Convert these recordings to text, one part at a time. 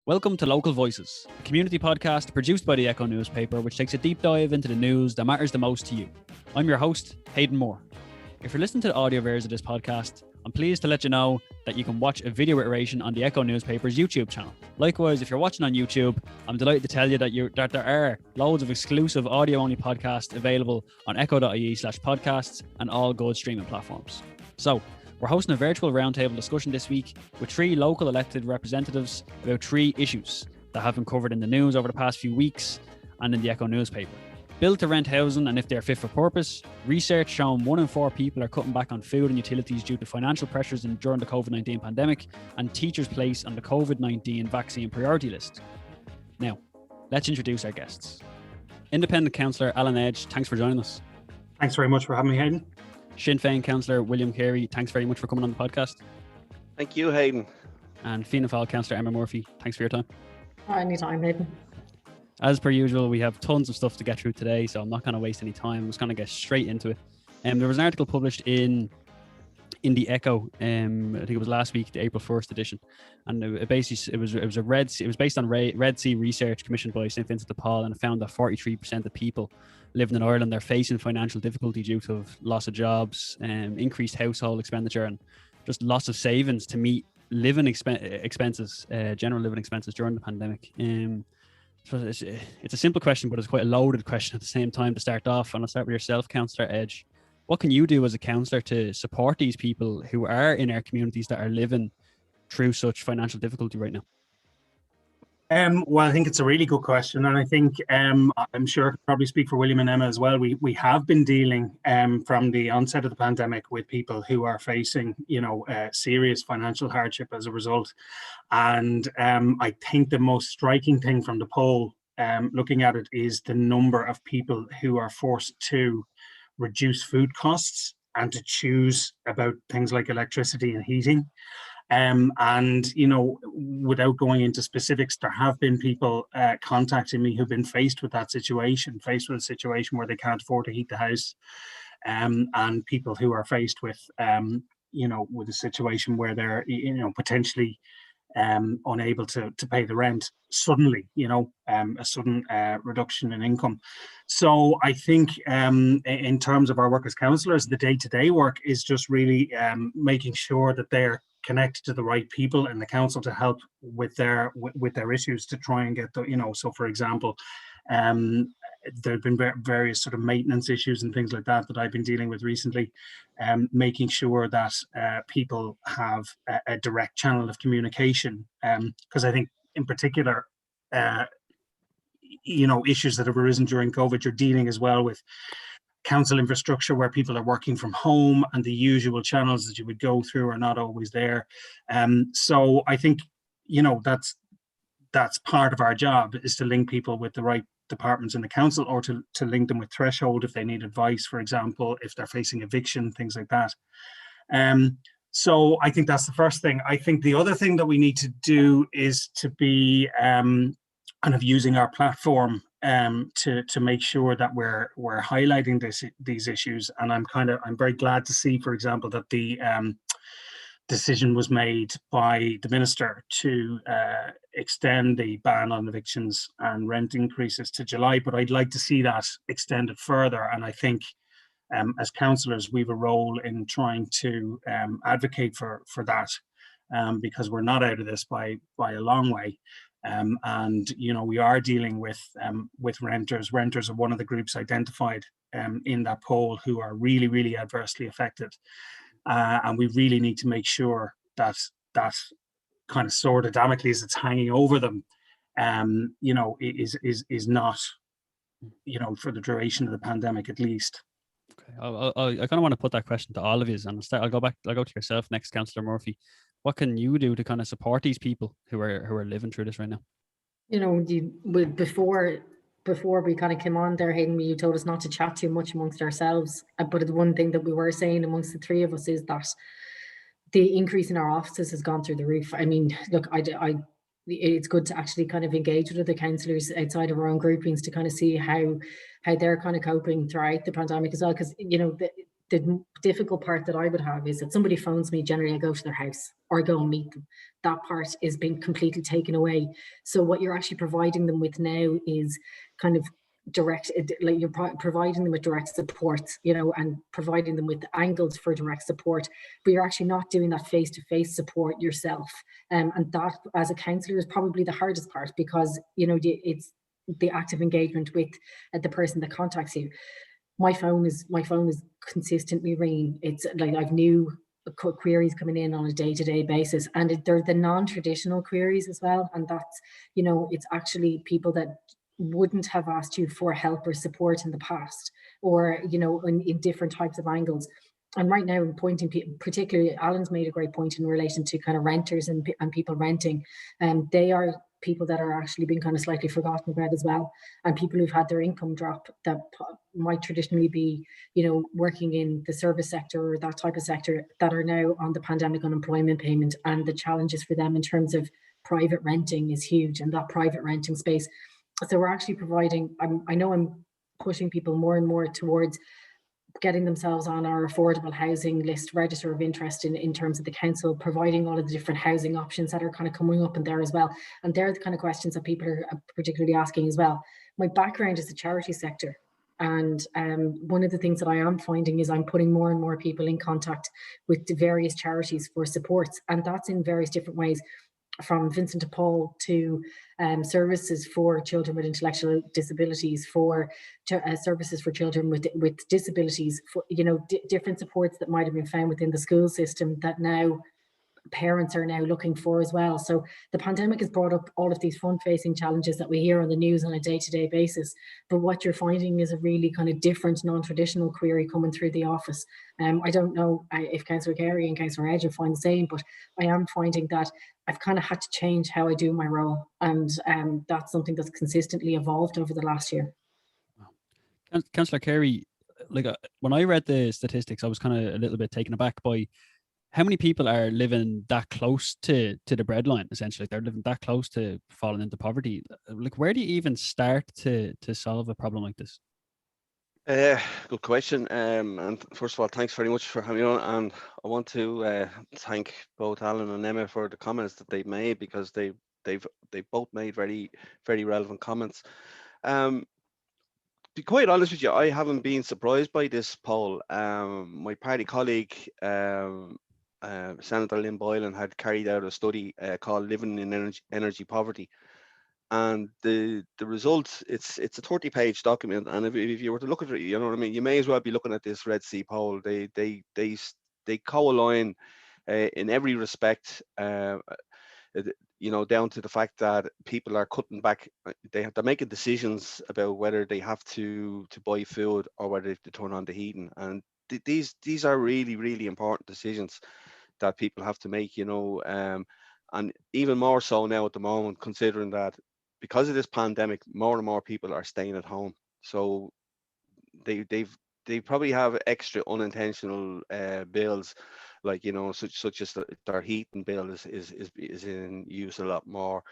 Welcome to Local Voices, a community podcast produced by the Echo newspaper, which takes a deep dive into the news that matters the most to you. I'm your host, Hayden Moore. If you're listening to the audio version of this podcast, I'm pleased to let you know that you can watch a video iteration on the Echo newspaper's YouTube channel. Likewise, if you're watching on YouTube, I'm delighted to tell you that there are loads of exclusive audio-only podcasts available on echo.ie/podcasts and all good streaming platforms. So, we're hosting a virtual roundtable discussion this week with 3 local elected representatives about 3 issues that have been covered in the news over the past few weeks and in the Echo newspaper. Build to rent housing and if they're fit for purpose, research showing 1 in 4 people are cutting back on food and utilities due to financial pressures during the COVID-19 pandemic, and teachers' place on the COVID-19 vaccine priority list. Now, let's introduce our guests. Independent Councillor Alan Edge, thanks for joining us. Thanks very much for having me, Hayden. Sinn Féin Councillor William Carey, thanks very much for coming on the podcast. Thank you, Hayden. And Fianna Fáil Councillor Emma Murphy, thanks for your time. Anytime, Hayden. As per usual, we have tons of stuff to get through today, so I'm not going to waste any time. I'm just going to get straight into it. There was an article published in the Echo, I think it was last week, the April 1st edition, and it was based on Red Sea research commissioned by St Vincent de Paul, and it found that 43% of people living in Ireland are facing financial difficulty due to loss of jobs, increased household expenditure, and just loss of savings to meet living expenses, general living expenses during the pandemic. So it's a simple question, but it's quite a loaded question at the same time to start off. And I'll start with yourself, Councillor Edge. What can you do as a councillor to support these people who are in our communities that are living through such financial difficulty right now? Well, I think it's a really good question, and I think I'm sure I could probably speak for William and Emma as well. We have been dealing from the onset of the pandemic with people who are facing, serious financial hardship as a result. And I think the most striking thing from the poll, looking at it, is the number of people who are forced to reduce food costs and to choose about things like electricity and heating. And, without going into specifics, there have been people contacting me who've been faced with a situation where they can't afford to heat the house, and people who are faced with, with a situation where they're, potentially unable to pay the rent suddenly, a sudden reduction in income. So I think in terms of our work as councillors, the day-to-day work is just really making sure that they're connected to the right people in the council to help with their issues, to try and get so for example, there have been various sort of maintenance issues and things like that I've been dealing with recently, making sure that people have a direct channel of communication, because I think in particular, issues that have arisen during COVID, you're dealing as well with council infrastructure where people are working from home and the usual channels that you would go through are not always there. So I think, that's part of our job, is to link people with the right departments in the council, or to link them with Threshold if they need advice, for example, if they're facing eviction, things like that. So I think that's the first thing. I think the other thing that we need to do is to be kind of using our platform to make sure that we're highlighting these issues. And I'm very glad to see, for example, that the decision was made by the minister to extend the ban on evictions and rent increases to July, but I'd like to see that extended further. And I think as councillors, we have a role in trying to advocate for that, because we're not out of this by a long way. And we are dealing with renters. Renters are one of the groups identified in that poll who are really, really adversely affected. And we really need to make sure that kind of sword of Damocles that's hanging over them, is not, for the duration of the pandemic at least. Okay, I kind of want to put that question to all of you, and I'll go to yourself next, Councillor Murphy. What can you do to kind of support these people who are living through this right now? Before we kind of came on there, Hayden, you told us not to chat too much amongst ourselves. But the one thing that we were saying amongst the 3 of us is that the increase in our offices has gone through the roof. I mean, look, it's good to actually kind of engage with other councillors outside of our own groupings to kind of see how they're kind of coping throughout the pandemic as well. Because, the difficult part that I would have is that somebody phones me, generally I go to their house or I go and meet them. That part is being completely taken away. So what you're actually providing them with now is kind of direct, like you're providing them with direct support, you know, and providing them with angles for direct support, but you're actually not doing that face-to-face support yourself. And that, as a counsellor, is probably the hardest part, because, you know, it's the active engagement with the person that contacts you. My phone is consistently ringing. It's like I've new queries coming in on a day-to-day basis, and they're the non-traditional queries as well. And that's, you know, it's actually people that wouldn't have asked you for help or support in the past, or, you know, in different types of angles. And right now, pointing, particularly Alan's made a great point in relation to kind of renters and people renting, and they are people that are actually being kind of slightly forgotten about as well, and people who've had their income drop that might traditionally be, you know, working in the service sector or that type of sector, that are now on the pandemic unemployment payment, and the challenges for them in terms of private renting is huge, and that private renting space. So we're actually providing, I know I'm pushing people more and more towards getting themselves on our affordable housing list, register of interest in terms of the council, providing all of the different housing options that are kind of coming up in there as well. And they're the kind of questions that people are particularly asking as well. My background is the charity sector. And one of the things that I am finding is I'm putting more and more people in contact with the various charities for supports. And that's in various different ways, from Vincent de Paul to services for children with intellectual disabilities, for services for children with disabilities, for, you know, different supports that might have been found within the school system that now parents are now looking for as well. So the pandemic has brought up all of these front-facing challenges that we hear on the news on a day-to-day basis. But what you're finding is a really kind of different, non-traditional query coming through the office. I don't know if Councillor Carey and Councillor Edge will find the same, but I am finding that I've kind of had to change how I do my role, and that's something that's consistently evolved over the last year. Councillor Carey, like when I read the statistics, I was kind of a little bit taken aback by how many people are living that close to the breadline, essentially. They're living that close to falling into poverty. Like, where do you even start to solve a problem like this? Good question. And first of all, thanks very much for having me on. And I want to thank both Alan and Emma for the comments that they've made, because they've both made very, very relevant comments. Be quite honest with you, I haven't been surprised by this poll. My party colleague, Senator Lynn Boylan, had carried out a study called "Living in Energy Poverty," and the results, it's a 30-page document, and if you were to look at it, you know what I mean, you may as well be looking at this Red Sea poll. They co-align in every respect. You know, down to the fact that people are cutting back, they're making decisions about whether they have to buy food or whether to turn on the heating, and these are really, really important decisions that people have to make, you know, and even more so now at the moment, considering that because of this pandemic, more and more people are staying at home. So they probably have extra unintentional bills, like, you know, such as their heating bill is in use a lot more.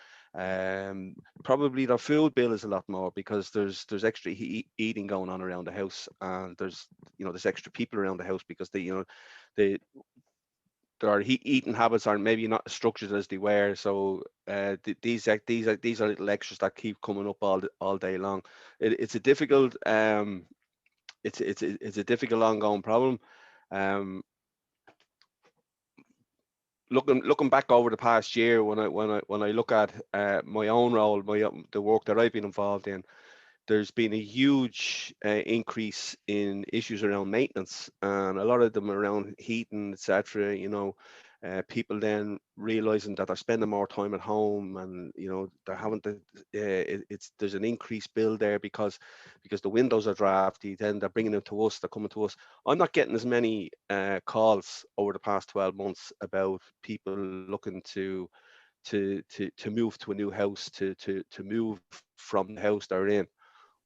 Probably their food bill is a lot more, because there's extra eating going on around the house, and there's extra people around the house, because their eating habits are maybe not as structured as they were. So these are little extras that keep coming up all day long. It's a difficult it's a difficult ongoing problem. Looking back over the past year, when I look at my own role, the work that I've been involved in, there's been a huge increase in issues around maintenance, and a lot of them around heating, etc. You know, people then realizing that they're spending more time at home, and, you know, they're having to. There's an increased bill there because the windows are drafty. Then they're bringing them to us. They're coming to us. I'm not getting as many calls over the past 12 months about people looking to move to a new house, to move from the house they're in.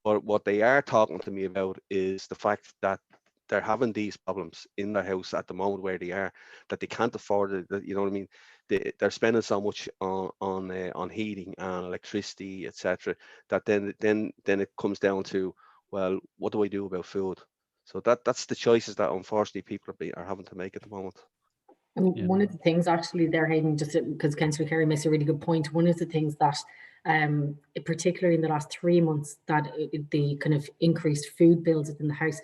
But what they are talking to me about is the fact that they're having these problems in their house at the moment where they are, that they can't afford it. That, you know what I mean? They're spending so much on heating and electricity, etc. That then it comes down to, well, what do I do about food? So that's the choices that unfortunately people are having to make at the moment. And one of the things actually there, Hayden, just because Councillor Carey makes a really good point, one of the things that, particularly in the last 3 months, that the kind of increased food bills within the house,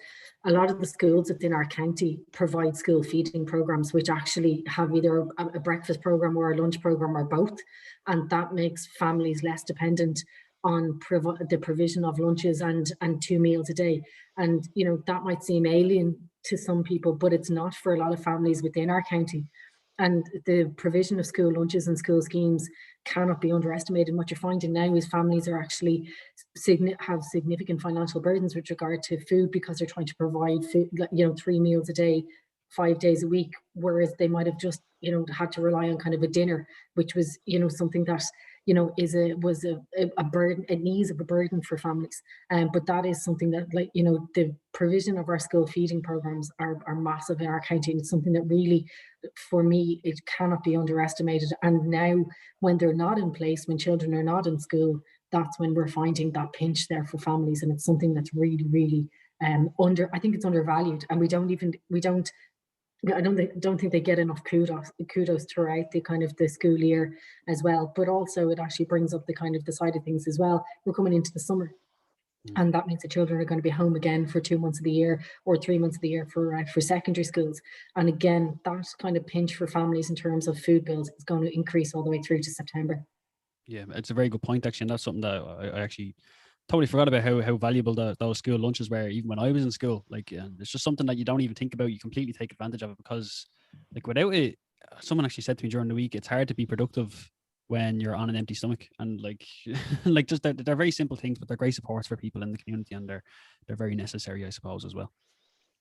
a lot of the schools within our county provide school feeding programs, which actually have either a breakfast program or a lunch program or both. And that makes families less dependent on the provision of lunches and 2 meals a day. And, you know, that might seem alien to some people, but it's not for a lot of families within our county. And the provision of school lunches and school schemes cannot be underestimated. What you're finding now is families are actually have significant financial burdens with regard to food, because they're trying to provide food, you know, 3 meals a day, 5 days a week, whereas they might have just, you know, had to rely on kind of a dinner, which was, you know, something that, you know, was a burden, an ease of a burden for families. But that is something that, like, you know, the provision of our school feeding programs are massive in our county, and it's something that really, for me, it cannot be underestimated. And now, when they're not in place, when children are not in school, that's when we're finding that pinch there for families, and it's something that's really, really I think it's undervalued, and I don't think they get enough kudos throughout the kind of the school year as well. But also it actually brings up the kind of the side of things as well. We're coming into the summer, and that means the children are going to be home again for 2 months of the year or 3 months of the year for secondary schools. And again, that kind of pinch for families in terms of food bills is going to increase all the way through to September. Yeah, it's a very good point, actually, and that's something that I actually totally forgot about, how valuable those school lunches were, even when I was in school. Like, it's just something that you don't even think about. You completely take advantage of it, because, like, without it, someone actually said to me during the week, it's hard to be productive when you're on an empty stomach. And like, like, just they're very simple things, but they're great supports for people in the community, and they're very necessary, I suppose, as well.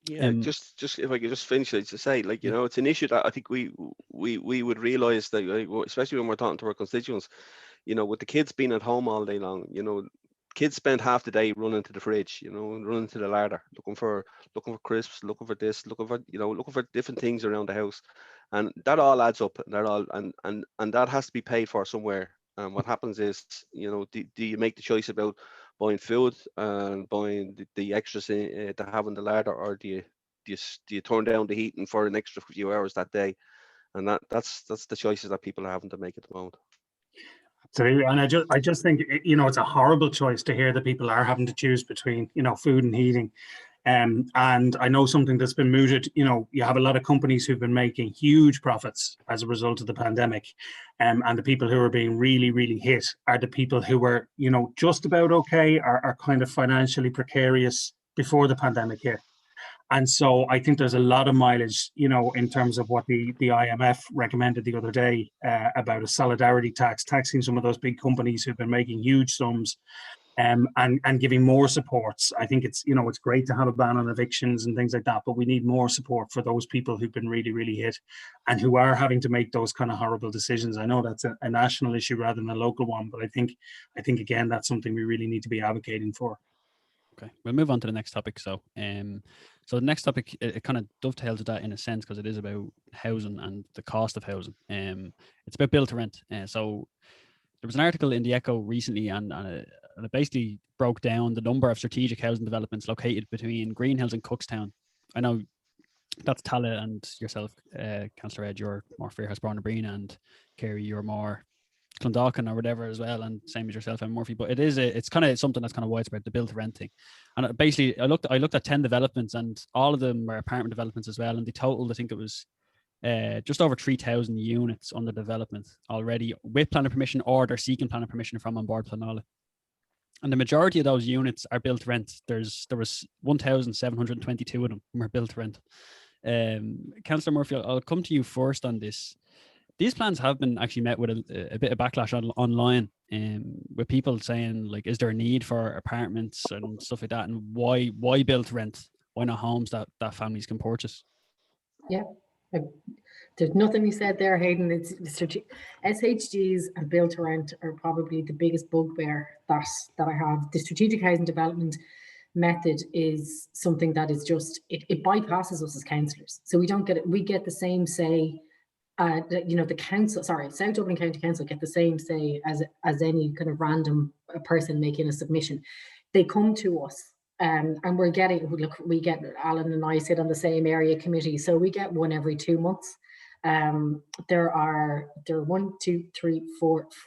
Yeah, just if I could just finish it to say, like, you know, it's an issue that I think we would realise that, especially when we're talking to our constituents, you know, with the kids being at home all day long, you know, kids spend half the day running to the fridge, you know, and running to the larder, looking for crisps, looking for this, looking for different things around the house, and that all adds up, and that has to be paid for somewhere. And what happens is, you know, do you make the choice about buying food and buying the extras to have in the larder, or do you turn down the heating for an extra few hours that day? And that's the choices that people are having to make at the moment. Absolutely. And I just think, you know, it's a horrible choice to hear that people are having to choose between, you know, food and heating. And I know something that's been mooted, you know, you have a lot of companies who've been making huge profits as a result of the pandemic. And the people who are being really, really hit are the people who were, you know, just about okay, are kind of financially precarious before the pandemic hit. And so I think there's a lot of mileage, you know, in terms of what the IMF recommended the other day about a solidarity tax, taxing some of those big companies who've been making huge sums, and giving more supports. I think it's, you know, it's great to have a ban on evictions and things like that, but we need more support for those people who've been really, really hit and who are having to make those kind of horrible decisions. I know that's a national issue rather than a local one, but I think again, that's something we really need to be advocating for. Okay, we'll move on to the next topic. So the next topic, it kind of dovetails with that in a sense, because it is about housing and the cost of housing. It's about build to rent. So there was an article in the Echo recently, and it basically broke down the number of strategic housing developments located between Greenhills and Cookstown. I know that's Tallaght, and yourself, Councillor Edge, you're more Fairhouse Brownabreen, and Carey, you're more Clondalkin or whatever as well, and same as yourself and Murphy. But it's kind of something that's kind of widespread, the build to rent thing. And basically, I looked at 10 developments, and all of them were apartment developments as well. And the total, I think it was just over 3,000 units under development already with planning permission, or they're seeking planning permission from On Board Planola. And the majority of those units are built to rent. There was 1,722 of them were built to rent. Councillor Murphy, I'll come to you first on this. These plans have been actually met with a bit of backlash online, with people saying, like, is there a need for apartments and stuff like that, and why build to rent? Why not homes that families can purchase? Yeah, there's nothing you said there, Hayden. It's SHGs and build to rent are probably the biggest bugbear that I have. The strategic housing development method is something that is just it bypasses us as councillors. So we don't get it. We get the same say. You know, South Dublin County Council get the same say as any kind of random person making a submission. They come to us And we're getting, look, we get, Alan and I sit on the same area committee, so we get one every 2 months. There are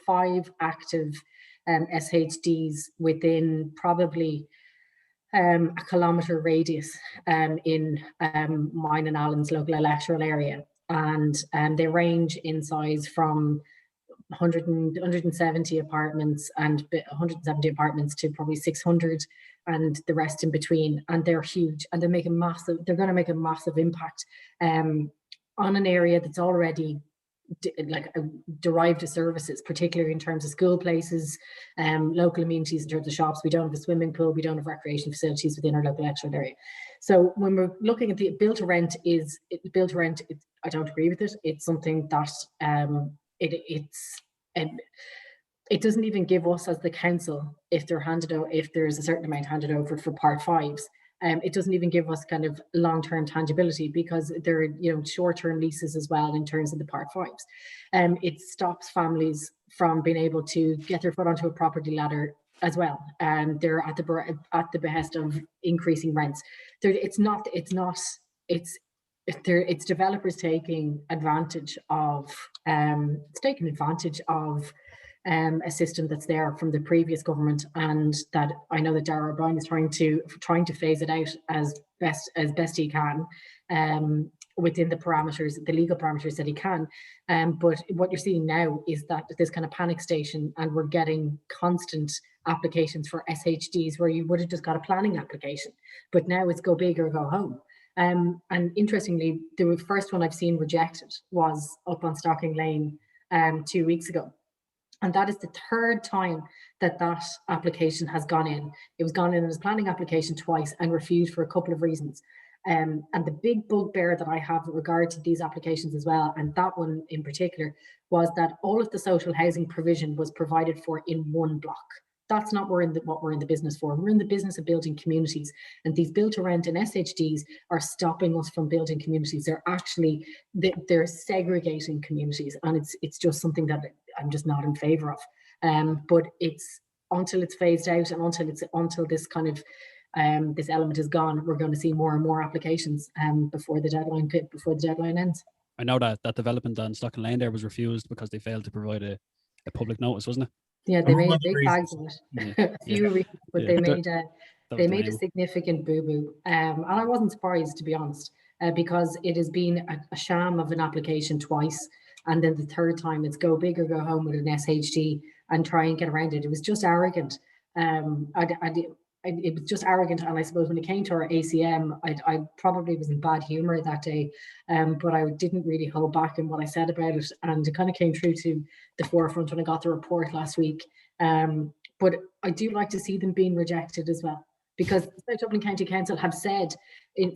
5 active SHDs within probably a kilometre radius in mine and Alan's local electoral area, and they range in size from 170 apartments and 170 apartments to probably 600 and the rest in between, and they're huge, and they're going to make a massive impact on an area that's already derived of services, particularly in terms of school places, local amenities in terms of shops. We don't have a swimming pool, we don't have recreation facilities within our local electoral area. So when we're looking at the build to rent, I don't agree with it. It's something that it doesn't even give us as the council, if there's a certain amount handed over for Part 5s, it doesn't even give us kind of long-term tangibility, because there are short-term leases as well in terms of the Part 5s. It stops families from being able to get their foot onto a property ladder as well, and they're at the behest of increasing rents. It's developers taking advantage of a system that's there from the previous government, and that I know that Darragh O'Brien is trying to phase it out as best he can, within the legal parameters that he can. But what you're seeing now is that this kind of panic station, and we're getting constant applications for SHDs where you would have just got a planning application, but now it's go big or go home. And interestingly, the first one I've seen rejected was up on Stocking Lane 2 weeks ago. And that is the third time that application has gone in. It was gone in as a planning application twice and refused for a couple of reasons. And the big bugbear that I have with regard to these applications as well, and that one in particular, was that all of the social housing provision was provided for in one block. That's not what we're in the business for. We're in the business of building communities, and these build to rent and SHDs are stopping us from building communities. They're segregating communities, and it's just something that I'm just not in favour of. But it's until it's phased out, and until this kind of this element is gone, we're going to see more and more applications before the deadline ends. I know that development on Stocking Lane there was refused because they failed to provide a public notice, wasn't it? Yeah, they made big bags of it. A few reasons, but they made a significant boo-boo. And I wasn't surprised, to be honest, because it has been a sham of an application twice. And then the third time it's go big or go home with an SHD and try and get around it. It was just arrogant. It was just arrogant. And I suppose when it came to our ACM, I probably was in bad humour that day, but I didn't really hold back in what I said about it. And it kind of came through to the forefront when I got the report last week. But I do like to see them being rejected as well, because the South Dublin County Council have said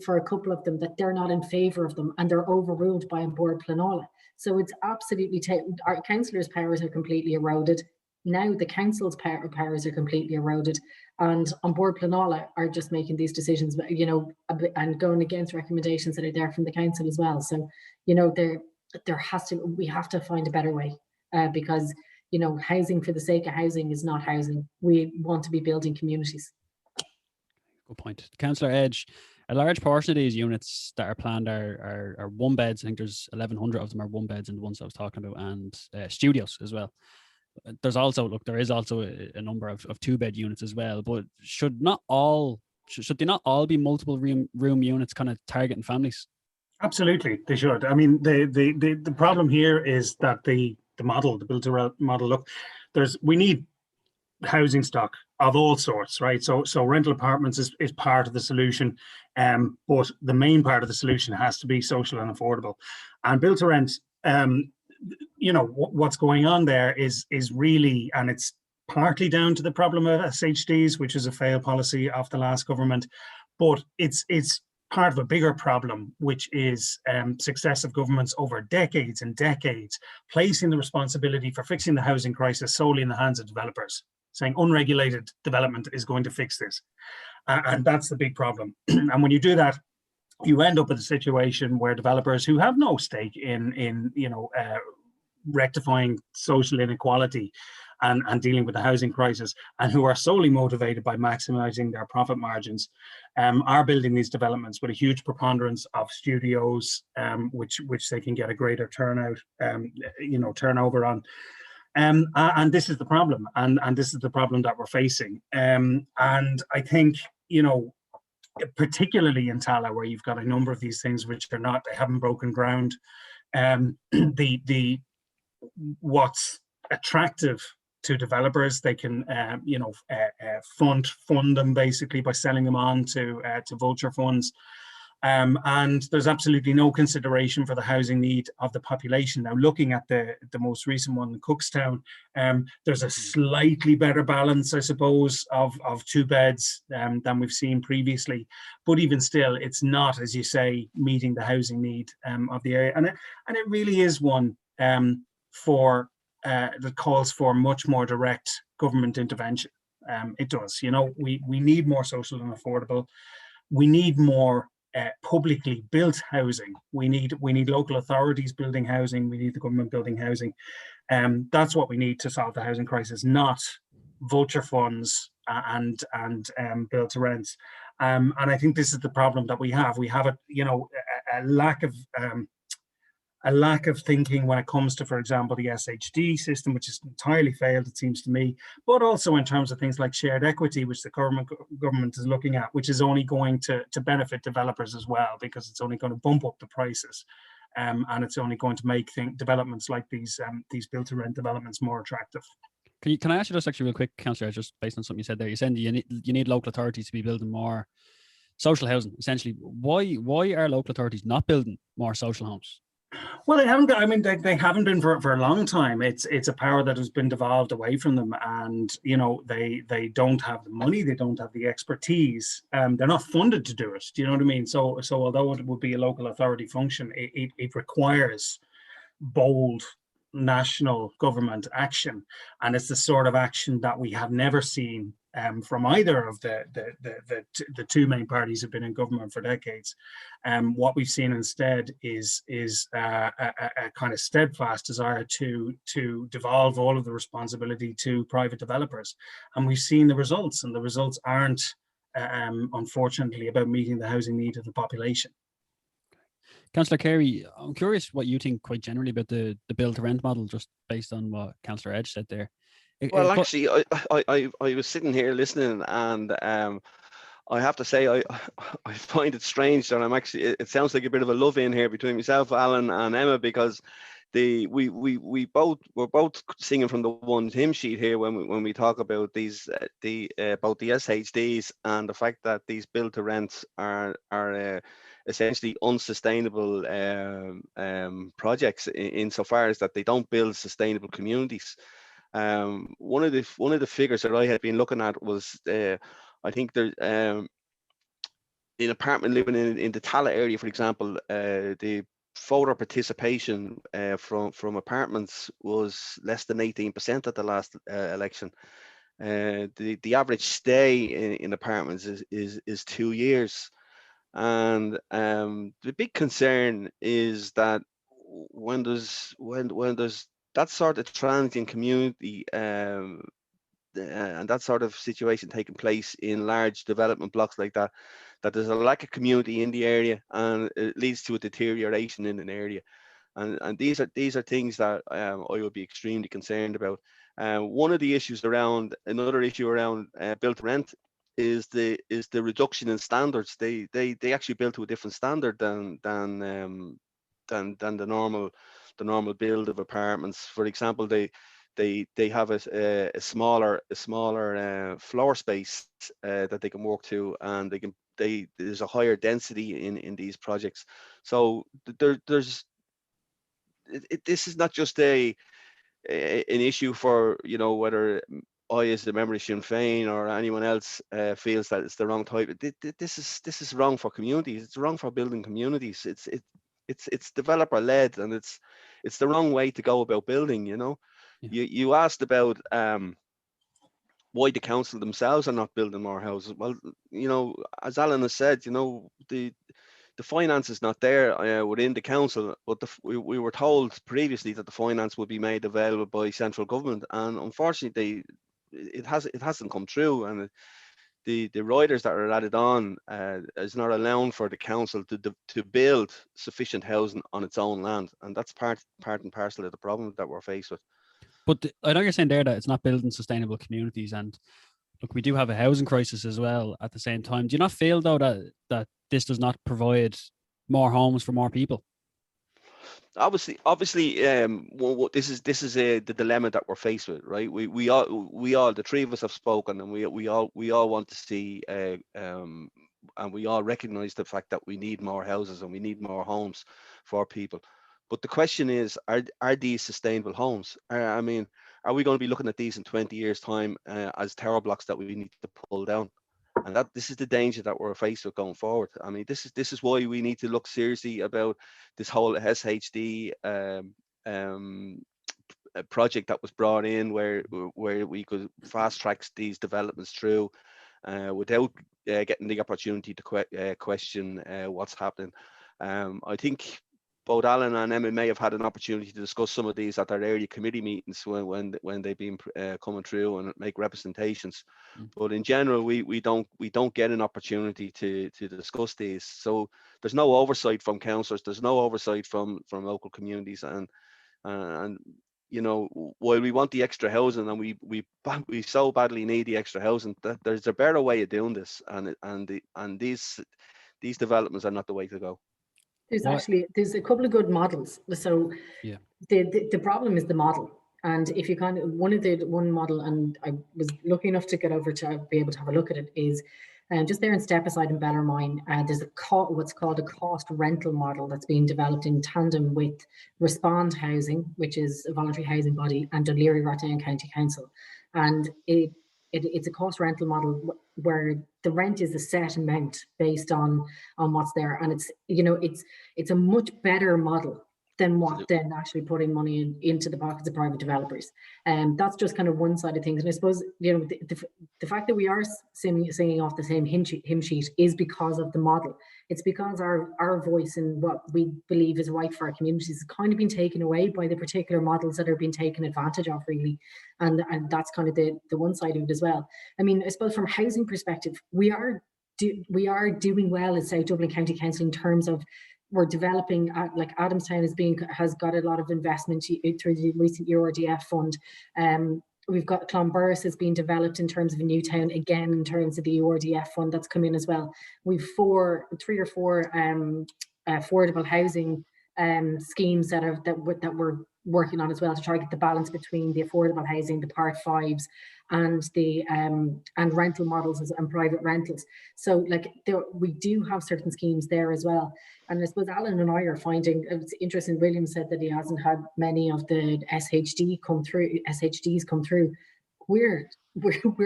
for a couple of them that they're not in favour of them, and they're overruled by An Bord Pleanála. So it's absolutely, our councillors' powers are completely eroded. Now the council's powers are completely eroded, and An Bord Pleanála are just making these decisions, and going against recommendations that are there from the council as well. So, we have to find a better way, because, housing for the sake of housing is not housing. We want to be building communities. Good point. Councillor Edge, a large portion of these units that are planned are one beds. I think there's 1,100 of them are one beds, and the ones I was talking about, and studios as well. There is also a number of 2-bed units as well, but should they not all be multiple room units, kind of targeting families? Absolutely, they should. I mean, the problem here is that the build to rent model. Look, we need housing stock of all sorts, right? So rental apartments is part of the solution, but the main part of the solution has to be social and affordable. And build to rent, what's going on there is really, and it's partly down to the problem of SHDs, which is a failed policy of the last government, but it's part of a bigger problem, which is successive governments over decades and decades placing the responsibility for fixing the housing crisis solely in the hands of developers, saying unregulated development is going to fix this. And that's the big problem. And when you do that, you end up with a situation where developers who have no stake in rectifying social inequality and dealing with the housing crisis, and who are solely motivated by maximizing their profit margins, are building these developments with a huge preponderance of studios, which they can get a greater turnover on. And this is the problem, and this is the problem that we're facing. And I think, particularly in Tallaght, where you've got a number of these things which they haven't broken ground. What's attractive to developers, they can fund them basically by selling them on to vulture funds. And there's absolutely no consideration for the housing need of the population. Now, looking at the most recent one in Cookstown, there's a slightly better balance, I suppose, of 2 beds than we've seen previously. But even still, it's not, as you say, meeting the housing need of the area. And it really is one that calls for much more direct government intervention. It does. We need more social and affordable. We need more publicly built housing. We need local authorities building housing. We need the government building housing. That's what we need to solve the housing crisis, not vulture funds and build to rents. And I think this is the problem that we have. We have a lack of thinking when it comes to, for example, the SHD system, which has entirely failed, it seems to me, but also in terms of things like shared equity, which the government is looking at, which is only going to benefit developers as well, because it's only going to bump up the prices, and it's only going to make developments like these build-to-rent developments more attractive. Can I ask you just actually real quick, Councillor, just based on something you said there? You said you need local authorities to be building more social housing, essentially. Why are local authorities not building more social homes? Well, they haven't. They haven't been for a long time. It's a power that has been devolved away from them, and they don't have the money, they don't have the expertise. They're not funded to do it. Do you know what I mean? So although it would be a local authority function, it requires bold national government action, and it's the sort of action that we have never seen from either of the 2 main parties who've been in government for decades. What we've seen instead is a kind of steadfast desire to devolve all of the responsibility to private developers, and we've seen the results, and the results aren't unfortunately about meeting the housing need of the population. Councillor Carey, I'm curious what you think quite generally about the build to rent model, just based on what Councillor Edge said there. Well, actually, I was sitting here listening, and I have to say I find it strange that I'm actually. It sounds like a bit of a love in here between myself, Alan, and Emma, because we're both singing from the one hymn sheet here when we talk about these about the SHDs and the fact that these build to rents are essentially unsustainable projects insofar as that they don't build sustainable communities. One of the figures that I had been looking at was I think there's in apartment living in the Tallaght area, for example, the voter participation from apartments was less than 18% at the last election. The average stay in apartments is 2 years, and the big concern is that when there's that sort of transient community and that sort of situation taking place in large development blocks like that, that there's a lack of community in the area, and it leads to a deterioration in an area. And these are things that I would be extremely concerned about. One of the issues around, another issue around built to rent is the reduction in standards. They actually build to a different standard than the normal build of apartments. For example, they have a smaller floor space that they can work to, and there's a higher density in these projects. So this is not just an issue for whether I, as a member of Sinn Féin, or anyone else feels that it's the wrong type. This is wrong for communities. It's wrong for building communities. It's developer led, and it's the wrong way to go about building. Yeah. You asked about why the council themselves are not building more houses. Well, as Alan has said, the finance is not there within the council, but we were told previously that the finance would be made available by central government, and unfortunately it hasn't come true, and the riders that are added on is not allowing for the council to build sufficient housing on its own land, and that's part and parcel of the problem that we're faced with. But I know you're saying there that it's not building sustainable communities, and look, we do have a housing crisis as well at the same time. Do you not feel though that this does not provide more homes for more people? Obviously, this is the dilemma that we're faced with, right? We all, the three of us have spoken, and we all want to see, and we all recognise the fact that we need more houses and we need more homes for people. But the question is, are these sustainable homes? I mean, are we going to be looking at these in 20 years' time as tower blocks that we need to pull down? And this is the danger that we're faced with going forward. I mean, this is why we need to look seriously about this whole SHD project that was brought in, where we could fast track these developments through without getting the opportunity to question what's happening. I think both Alan and Emma may have had an opportunity to discuss some of these at their area committee meetings when they've been coming through and make representations. But in general, we don't get an opportunity to discuss these. So there's no oversight from councillors, there's no oversight from local communities, and you know, while we want the extra housing and we so badly need the extra housing, that there's a better way of doing this, and these developments are not the way to go. There's a couple of good models. So yeah, the problem is the model. And if you one model, and I was lucky enough to get over to be able to have a look at it, is just there in Stepaside in Bellarmine, there's what's called a cost rental model that's being developed in tandem with Respond Housing, which is a voluntary housing body, and Dún Laoghaire County Council. And it's a cost rental model where the rent is a set amount based on what's there, and it's a much better model than what then actually putting money into the pockets of private developers. And that's just kind of one side of things. And I suppose, you know, the fact that we are singing off the same hymn sheet is because of the model. It's because our voice and what we believe is right for our communities has kind of been taken away by the particular models that are being taken advantage of, really. And that's kind of the one side of it as well. I mean, I suppose from a housing perspective, we are doing well in South Dublin County Council in terms of we're developing, like Adamstown has got a lot of investment through the recent URDF fund. We've got Clonburris has been developed in terms of a new town, again in terms of the URDF fund that's come in as well. We've 3 or 4 affordable housing schemes that we're working on as well, to try to get the balance between the affordable housing, the Part 5s, and the and rental models and private rentals. So like we do have certain schemes there as well. And I suppose Alan and I are finding, it's interesting, William said that he hasn't had many of the SHDs come through. We're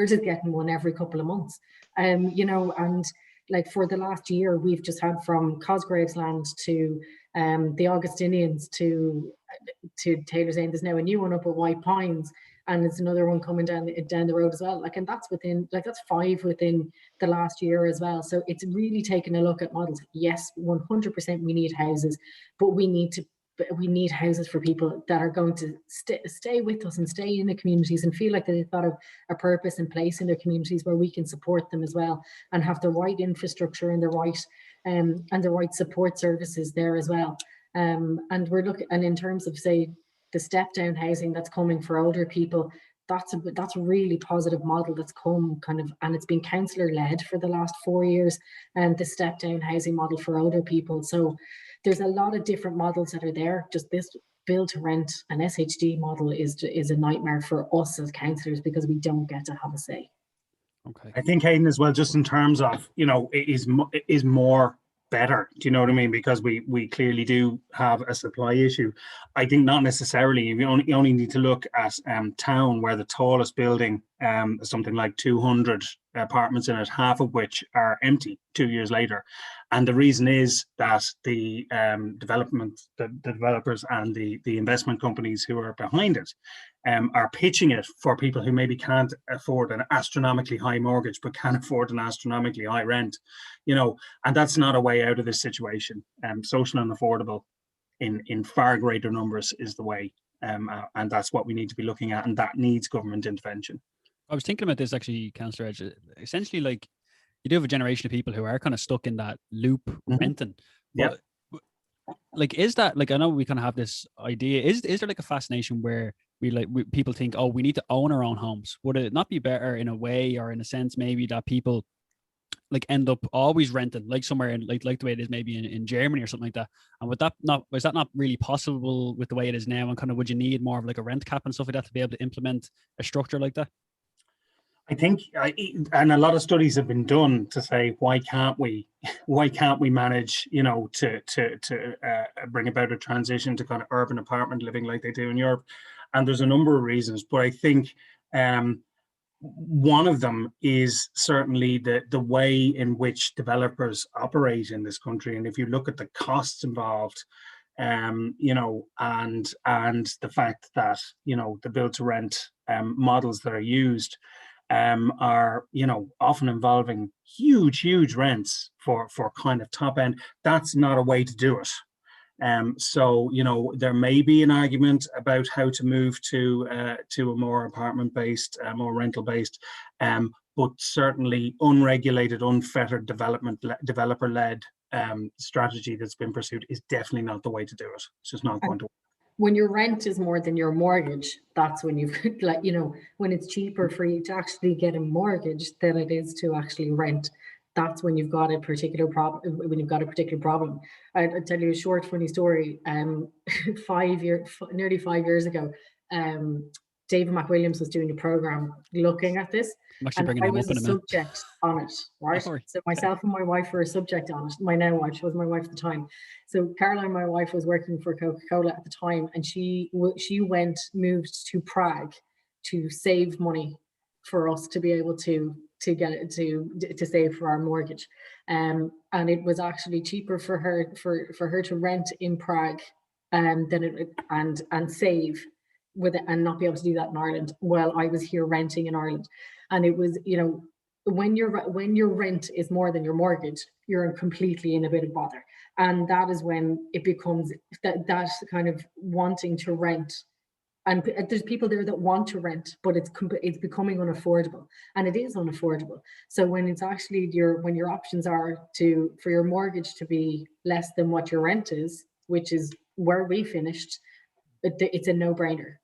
just getting one every couple of months. You know, and like for the last year, we've just had from Cosgravesland to the Augustinians to Taylor's End. There's now a new one up at White Pines, and there's another one coming down the road as well. Like, and that's 5 within the last year as well. So it's really taking a look at models. Yes, 100% we need houses, but we need houses for people that are going to stay with us and stay in the communities and feel like they've got a purpose and place in their communities where we can support them as well, and have the right infrastructure and the right support services there as well. And we're looking, and in terms of, say, the step down housing that's coming for older people, that's a really positive model that's come kind of, and it's been councillor led for the last 4 years, and the step down housing model for older people. So there's a lot of different models that are there. Just this build to rent and SHD model is a nightmare for us as councillors because we don't get to have a say. Okay. I think, Hayden, as well, just in terms of, you know, it is more better. Do you know what I mean? Because we clearly do have a supply issue. I think not necessarily. You only need to look at Town, where the tallest building something like 200 apartments in it, half of which are empty 2 years later. And the reason is that the developers and the investment companies who are behind it are pitching it for people who maybe can't afford an astronomically high mortgage, but can afford an astronomically high rent, and that's not a way out of this situation. Social and affordable in far greater numbers is the way. And that's what we need to be looking at, and that needs government intervention. I was thinking about this actually, Councillor Edge. Essentially, like, you do have a generation of people who are kind of stuck in that loop renting. But, like, is that, like, I know we kind of have this idea. Is there like a fascination where people think, oh, we need to own our own homes? Would it not be better in a way, or in a sense maybe, that people like end up always renting, like somewhere in like the way it is maybe in Germany or something like that? And is that not really possible with the way it is now? And kind of, would you need more of like a rent cap and stuff like that to be able to implement a structure like that? I think, and a lot of studies have been done to say, why can't we manage, to bring about a transition to kind of urban apartment living like they do in Europe? And there's a number of reasons, but I think one of them is certainly the way in which developers operate in this country. And if you look at the costs involved, and the fact that, the build to rent models that are used are, often involving huge rents for kind of top end. That's not a way to do it. So, there may be an argument about how to move to a more apartment based, more rental based, but certainly unregulated, unfettered developer led strategy that's been pursued is definitely not the way to do it. It's just not going to work. When your rent is more than your mortgage, that's when you've when it's cheaper for you to actually get a mortgage than it is to actually rent. That's when you've got a particular problem. I'll tell you a short funny story. Nearly 5 years ago, David McWilliams was doing a program looking at this, and I was a subject on it, right? So myself and my wife were a subject on it. My now wife, she was my wife at the time. So Caroline, my wife, was working for Coca-Cola at the time, and she moved to Prague to save money for us to be able to get it to save for our mortgage, and it was actually cheaper for her to rent in Prague, and save with it, and not be able to do that in Ireland while I was here renting in Ireland. And it was, when your rent is more than your mortgage, you're completely in a bit of bother, and that is when it becomes that kind of wanting to rent. And there's people there that want to rent, but it's becoming unaffordable, and it is unaffordable. So when it's actually when your options are for your mortgage to be less than what your rent is, which is where we finished, it's a no-brainer,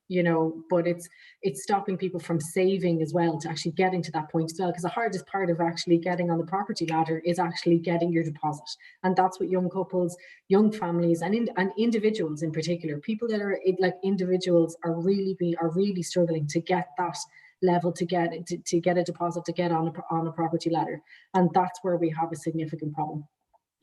but it's stopping people from saving as well to actually getting to that point as well, because the hardest part of actually getting on the property ladder is actually getting your deposit. And that's what young couples, young families, and individuals in particular, people that are like individuals are really struggling to get that level, to get a deposit, to get on a property ladder. And that's where we have a significant problem.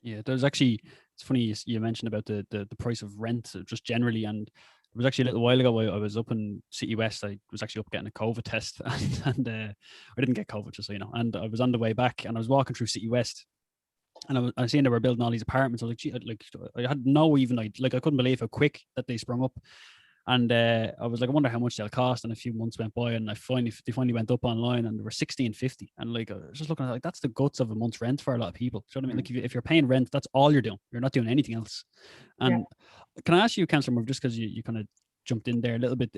Yeah, there's actually, it's funny you mentioned about the price of rent just generally, and it was actually a little while ago. I was up in City West. I was actually up getting a COVID test, and I didn't get COVID, just so you know. And I was on the way back, and I was walking through City West, and I was seeing they were building all these apartments. I was like, gee, I had no even I couldn't believe how quick that they sprung up. And I was like, I wonder how much they'll cost. And a few months went by, and they finally went up online, and they were $16.50. And like, I was just looking at it, like, that's the guts of a month's rent for a lot of people. Do you know what I mean? Like, if you're paying rent, that's all you're doing. You're not doing anything else. And can I ask you, Councillor Murphy, just because you kind of jumped in there a little bit,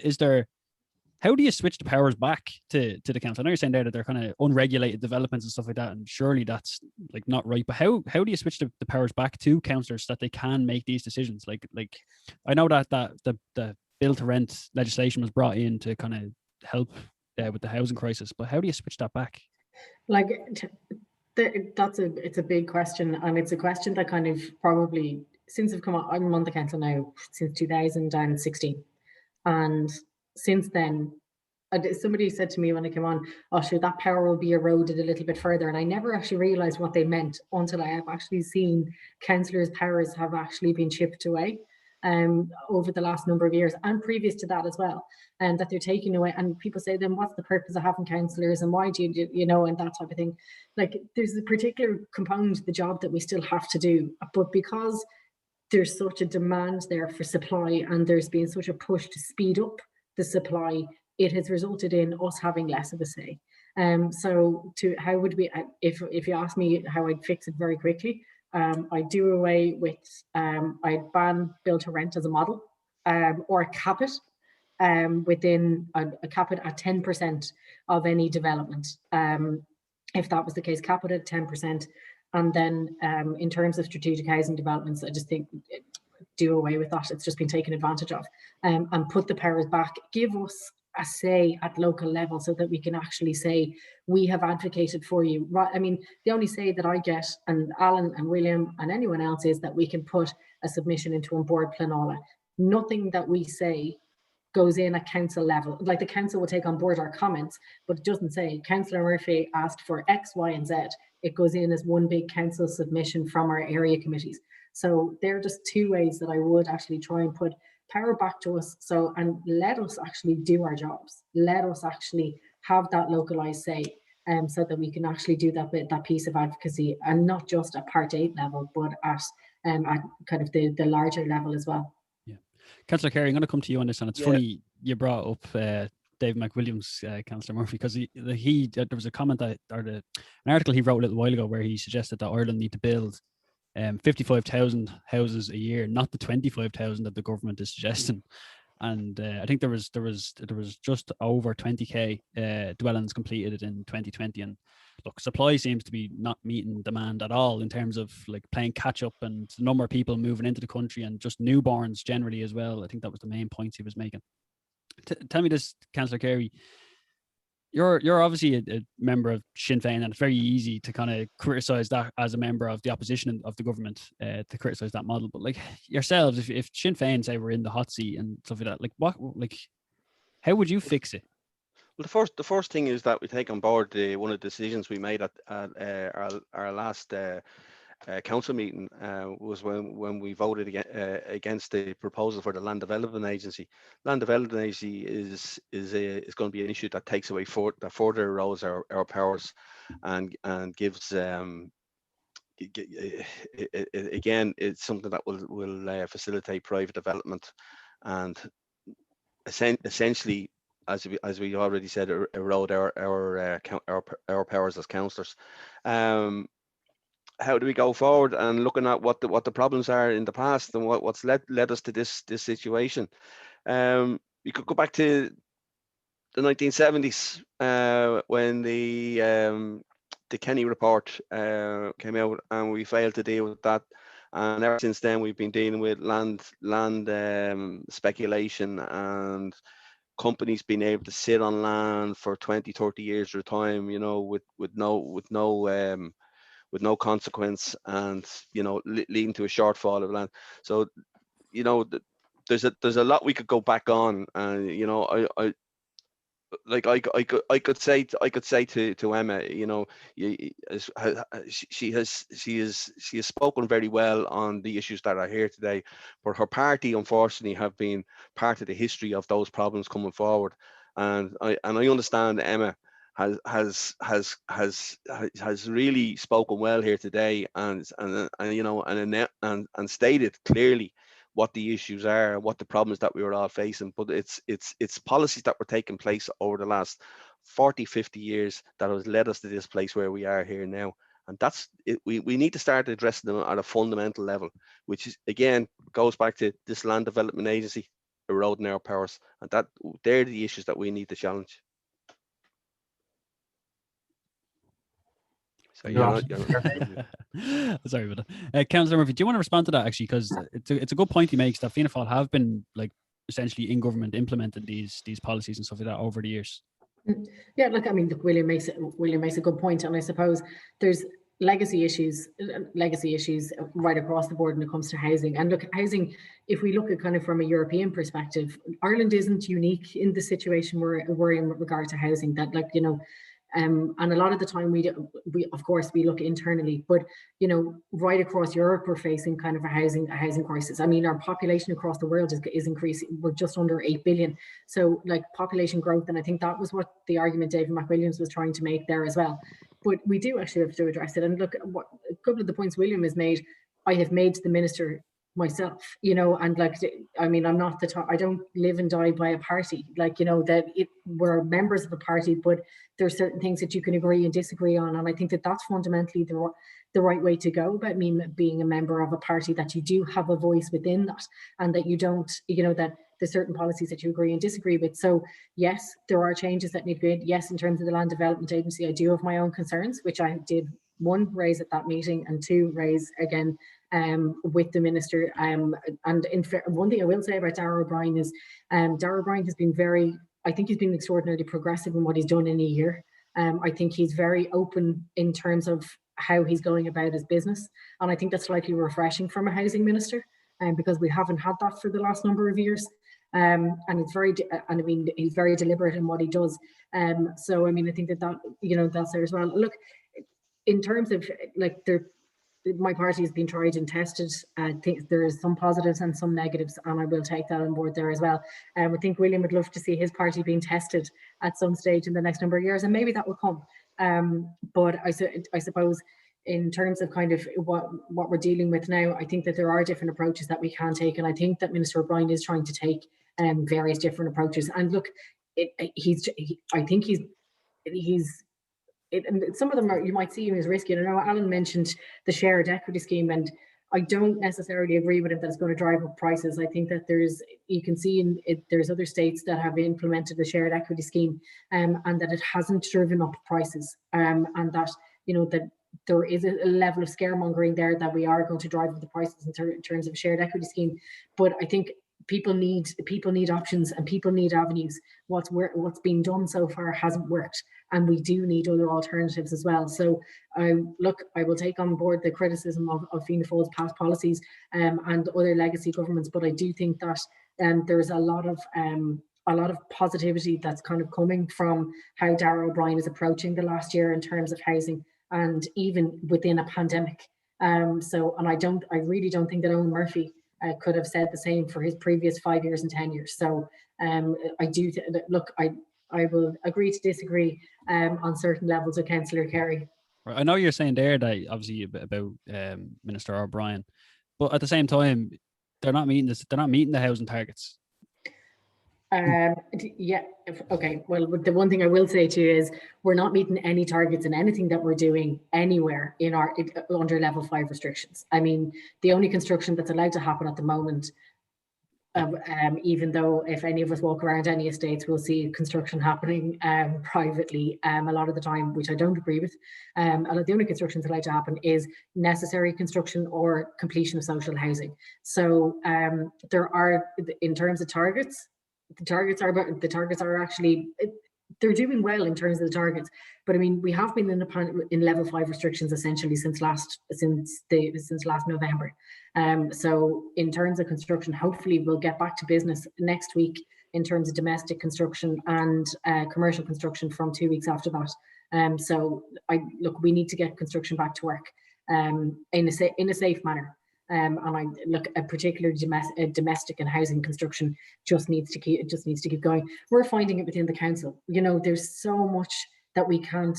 how do you switch the powers back to the council? I know you're saying there that they're kind of unregulated developments and stuff like that, and surely that's like not right. But how do you switch the powers back to councillors so that they can make these decisions? Like I know that the build to rent legislation was brought in to kind of help with the housing crisis, but how do you switch that back? Like, it's a big question, and it's a question that kind of probably since I've come on, I'm on the council now since 2016, and since then, somebody said to me when I came on, "Oh, sure, that power will be eroded a little bit further," and I never actually realised what they meant until I have actually seen councillors' powers have actually been chipped away. over the last number of years and previous to that as well, and that they're taking away. And people say, then what's the purpose of having councillors, and why do you, you know, and that type of thing. Like, there's a particular component of the job that we still have to do, but because there's such a demand there for supply and there's been such a push to speed up the supply, it has resulted in us having less of a say. So to how would we, if you ask me how I'd fix it very quickly, I'd do away with, I'd ban build to rent as a model, or cap it within a cap it at 10% of any development. If that was the case, cap it at 10%. And then in terms of strategic housing developments, I just think do away with that. It's just been taken advantage of, and put the powers back, give us a say at local level so that we can actually say, we have advocated for you. Right? I mean, the only say that I get, and Alan and William and anyone else, is that we can put a submission into a board planola. Nothing that we say goes in at council level. Like, the council will take on board our comments, but it doesn't say Councillor Murphy asked for X, Y, and Z. It goes in as one big council submission from our area committees. So there are just two ways that I would actually try and put power back to us. So, and let us actually do our jobs. Let us actually have that localized say, so that we can actually do that piece of advocacy, and not just at Part 8 level, but at kind of the larger level as well. Yeah. Councillor Carey, I'm going to come to you on this, and it's funny you brought up Dave McWilliams, Councillor Murphy, because there was a comment an article he wrote a little while ago where he suggested that Ireland need to build 55,000 houses a year, not the 25,000 that the government is suggesting. And I think there was just over 20k dwellings completed in 2020. And look, supply seems to be not meeting demand at all in terms of like playing catch up and the number of people moving into the country and just newborns generally as well. I think that was the main points he was making. Tell me this, Councillor Carey. You're obviously a member of Sinn Féin, and it's very easy to kind of criticise that as a member of the opposition of the government, to criticise that model. But like yourselves, if Sinn Féin say we're in the hot seat and stuff like that, how would you fix it? Well, the first thing is that we take on board one of the decisions we made at our last council meeting, was when we voted against the proposal for the Land Development Agency. Land Development Agency is going to be an issue that takes away that further erodes our powers, and gives again, it's something that will facilitate private development, and essentially, as we already said, erode our powers as councillors. How do we go forward? And looking at what the problems are in the past and what's led us to this situation. You could go back to the 1970s, when the Kenny report came out, and we failed to deal with that. And ever since then, we've been dealing with land speculation, and companies being able to sit on land for 20, 30 years at a time, you know, with no consequence, and leading to a shortfall of land. So there's a lot we could go back on, and I could say to Emma, she has spoken very well on the issues that are here today, but her party unfortunately have been part of the history of those problems coming forward, and I understand Emma has really spoken well here today, and stated clearly what the issues are, what the problems that we were all facing. But it's policies that were taking place over the last 40, 50 years that has led us to this place where we are here now. And that's it. We need to start addressing them at a fundamental level, which is, again, goes back to this Land Development Agency eroding our powers, and that they're the issues that we need to challenge. So sorry about that. Councillor Murphy, do you want to respond to that, actually? Because it's a good point he makes, that Fianna Fáil have been essentially in government implementing these policies and stuff like that over the years. Yeah, look, I mean, look, William makes a good point, and I suppose there's legacy issues right across the board when it comes to housing. And look, housing, if we look at kind of from a European perspective, Ireland isn't unique in the situation we're in with regard to housing. That And a lot of the time we of course we look internally, but you know, right across Europe we're facing kind of a housing crisis. I mean, our population across the world is increasing. We're just under 8 billion. So like population growth, and I think that was what the argument David McWilliams was trying to make there as well. But we do actually have to address it. And look, what a couple of the points William has made, I have made to the minister myself, you know, and like, I mean, I'm not the top, I don't live and die by a party, like, you know, that we're members of a party, but there's certain things that you can agree and disagree on. And I think that that's fundamentally the right way to go about me being a member of a party, that you do have a voice within that, and that you don't, you know, that there's certain policies that you agree and disagree with. So yes, there are changes that need to be made. Yes, in terms of the Land Development Agency, I do have my own concerns, which I did, one, raise at that meeting, and two, raise again with the minister. And in fact, one thing I will say about Darragh O'Brien is Darragh O'Brien has been I think he's been extraordinarily progressive in what he's done in a year. I think he's very open in terms of how he's going about his business. And I think that's slightly refreshing from a housing minister, because we haven't had that for the last number of years. And it's I mean, he's very deliberate in what he does. So, I mean, I think that, you know, that's there as well. Look, in terms of like my party has been tried and tested. I think there's some positives and some negatives, and I will take that on board there as well. I think William would love to see his party being tested at some stage in the next number of years, and maybe that will come. But I suppose in terms of kind of what we're dealing with now, I think that there are different approaches that we can take, and I think that Minister O'Brien is trying to take various different approaches. And look, I think he's some of them you might see him as risky. I know Alan mentioned the shared equity scheme, and I don't necessarily agree with him that it's going to drive up prices. I think that you can see there's other states that have implemented the shared equity scheme, and that it hasn't driven up prices, and that, you know, that there is a level of scaremongering there that we are going to drive up the prices in terms of shared equity scheme. But I think people need options, and people need avenues. What's been done so far hasn't worked, and we do need other alternatives as well. So I will take on board the criticism of Fianna Fáil's past policies and other legacy governments, but I do think that there's a lot of positivity that's kind of coming from how Darragh O'Brien is approaching the last year in terms of housing, and even within a pandemic. And I really don't think that Owen Murphy could have said the same for his previous 5 years and 10 years. So I do look, I will agree to disagree on certain levels with Councillor Carey. I know you're saying there that obviously about Minister O'Brien, but at the same time, they're not meeting the housing targets. Yeah, okay. Well, the one thing I will say to you is we're not meeting any targets in anything that we're doing anywhere in our under level 5 restrictions. I mean, the only construction that's allowed to happen at the moment, even though if any of us walk around any estates, we'll see construction happening privately a lot of the time, which I don't agree with. The only construction that's allowed to happen is necessary construction or completion of social housing. So there are, in terms of targets, the targets are actually, they're doing well in terms of the targets. But I mean, we have been in level 5 restrictions essentially since last November. So in terms of construction, hopefully we'll get back to business next week in terms of domestic construction and commercial construction from 2 weeks after that. So we need to get construction back to work in a safe manner. And I look at particularly domestic and housing construction just needs to keep going. We're finding it within the council. You know, there's so much that we can't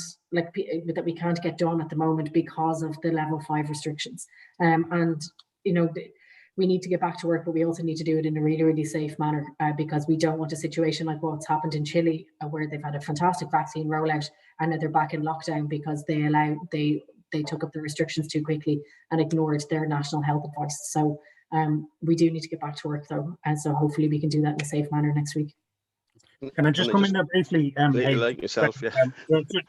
get done at the moment because of the level 5 restrictions. And you know, we need to get back to work, but we also need to do it in a really, really safe manner because we don't want a situation like what's happened in Chile, where they've had a fantastic vaccine rollout and now they're back in lockdown because they took up the restrictions too quickly and ignored their national health advice. So we do need to get back to work though. And so hopefully we can do that in a safe manner next week. Can I just come in there briefly? Hey, like yourself, yeah.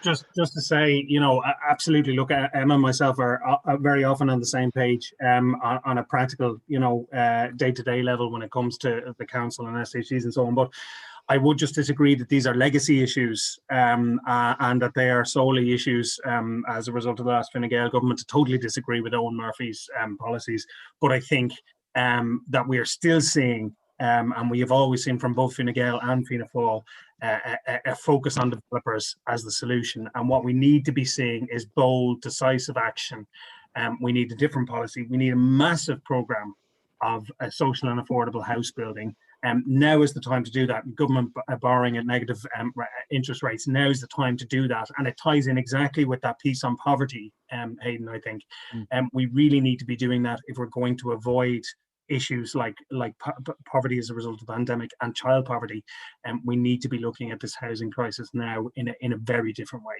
Just to say, you know, absolutely. Look, Emma and myself are very often on the same page on a practical, you know, day-to-day level when it comes to the council and SHGs and so on. But I would just disagree that these are legacy issues and that they are solely issues as a result of the last Fine Gael government. To totally disagree with Owen Murphy's policies. But I think that we are still seeing, and we have always seen from both Fine Gael and Fianna Fáil, a focus on developers as the solution. And what we need to be seeing is bold, decisive action. We need a different policy. We need a massive program of social and affordable house building. Now is the time to do that. Government borrowing at negative interest rates. Now is the time to do that. And it ties in exactly with that piece on poverty, Hayden, I think. We really need to be doing that if we're going to avoid issues like poverty as a result of the pandemic and child poverty. We need to be looking at this housing crisis now in a very different way.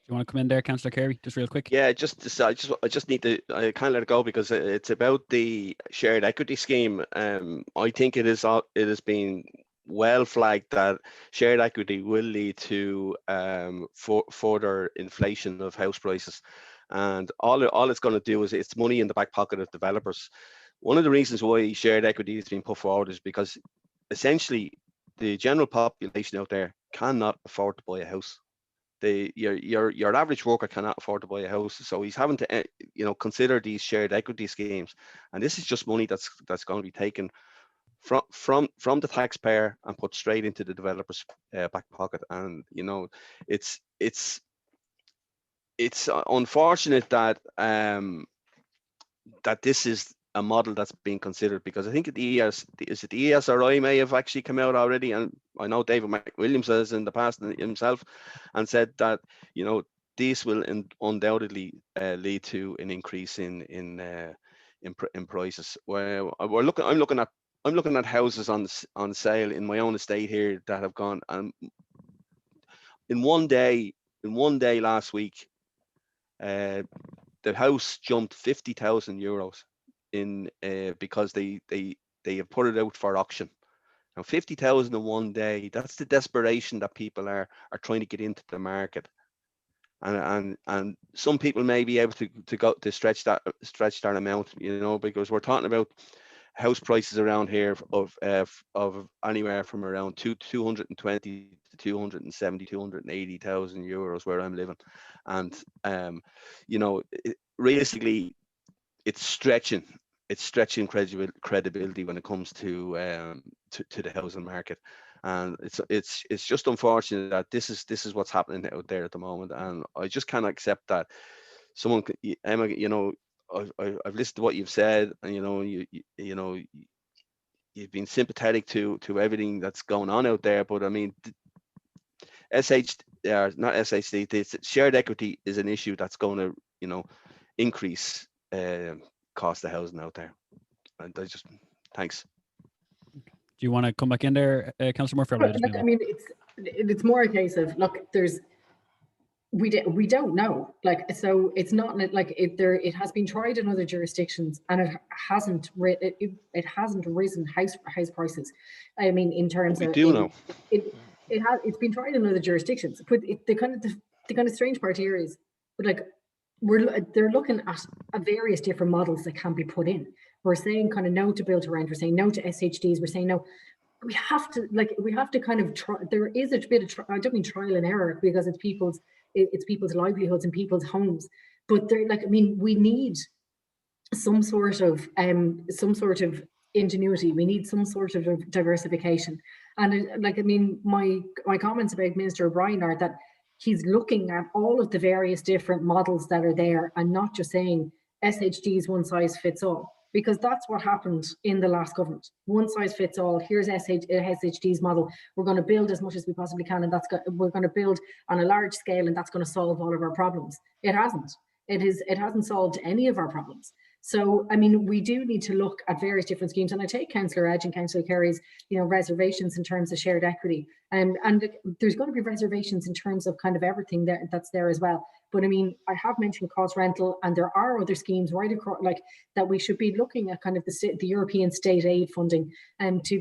Do you want to come in there, Councillor Carey, just real quick? Yeah, I just need to, I can't let it go because it's about the shared equity scheme. I think it has been well flagged that shared equity will lead to further inflation of house prices, and all it's going to do is it's money in the back pocket of developers. One of the reasons why shared equity has been put forward is because essentially the general population out there cannot afford to buy a house. Your average worker cannot afford to buy a house, so he's having to consider these shared equity schemes, and this is just money that's going to be taken from the taxpayer and put straight into the developer's back pocket. And it's unfortunate that that this is a model that's being considered, because I think the ESRI may have actually come out already, and I know David McWilliams has in the past himself, and said that this will undoubtedly lead to an increase in prices. Well, I'm looking at houses on sale in my own estate here that have gone, and in one day last week, the house jumped €50,000 in because they have put it out for auction. Now 50,000 in one day, that's the desperation that people are trying to get into the market. And some people may be able to go to stretch that amount, because we're talking about house prices around here of anywhere from around 220 to 270, 280,000 euros where I'm living. And realistically, it's stretching credibility when it comes to the housing market. And it's just unfortunate that this is what's happening out there at the moment, and I just can't accept that someone, Emma, I've listened to what you've said, and you've been sympathetic to everything that's going on out there, but I mean, the shared equity is an issue that's going to increase cost of housing out there. And thanks. Do you want to come back in there, Councillor Murphy? I mean, it's more a case of, look, we don't know, so it's not like it has been tried in other jurisdictions, and it hasn't risen house prices. I mean, in terms of, it's been tried in other jurisdictions, but the kind of strange part here is, they're looking at various different models that can be put in. We're saying kind of no to build to rent. We're saying no to SHDs. We're saying no. We have to kind of try. There is a bit of I don't mean trial and error, because it's people's livelihoods and people's homes. But we need some sort of ingenuity. We need some sort of diversification. And my comments about Minister O'Brien are that he's looking at all of the various different models that are there, and not just saying SHDs one size fits all, because that's what happened in the last government. One size fits all. Here's SHD's model. We're going to build as much as we possibly can, and we're going to build on a large scale, and that's going to solve all of our problems. It hasn't. It hasn't solved any of our problems. So, I mean, we do need to look at various different schemes, and I take Councillor Edge and Councillor Carey's, reservations in terms of shared equity, and there's going to be reservations in terms of kind of everything that's there as well. But I mean, I have mentioned cost rental, and there are other schemes right across, that we should be looking at, kind of the European state aid funding, and to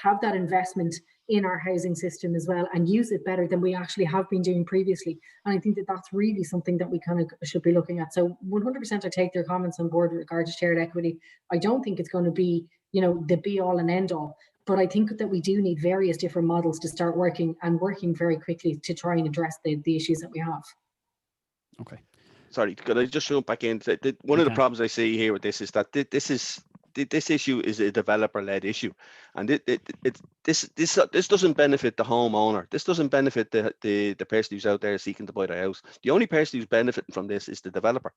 have that investment in our housing system as well, and use it better than we actually have been doing previously. And I think that that's really something that we kind of should be looking at. So 100% I take their comments on board with regard to shared equity. I don't think it's going to be, the be all and end all, but I think that we do need various different models to start working very quickly to try and address the issues that we have. Okay. Sorry, could I just jump back in? One of the problems I see here with this is that this this issue is a developer-led issue, and this doesn't benefit the homeowner. This doesn't benefit the person who's out there seeking to buy their house. The only person who's benefiting from this is the developer.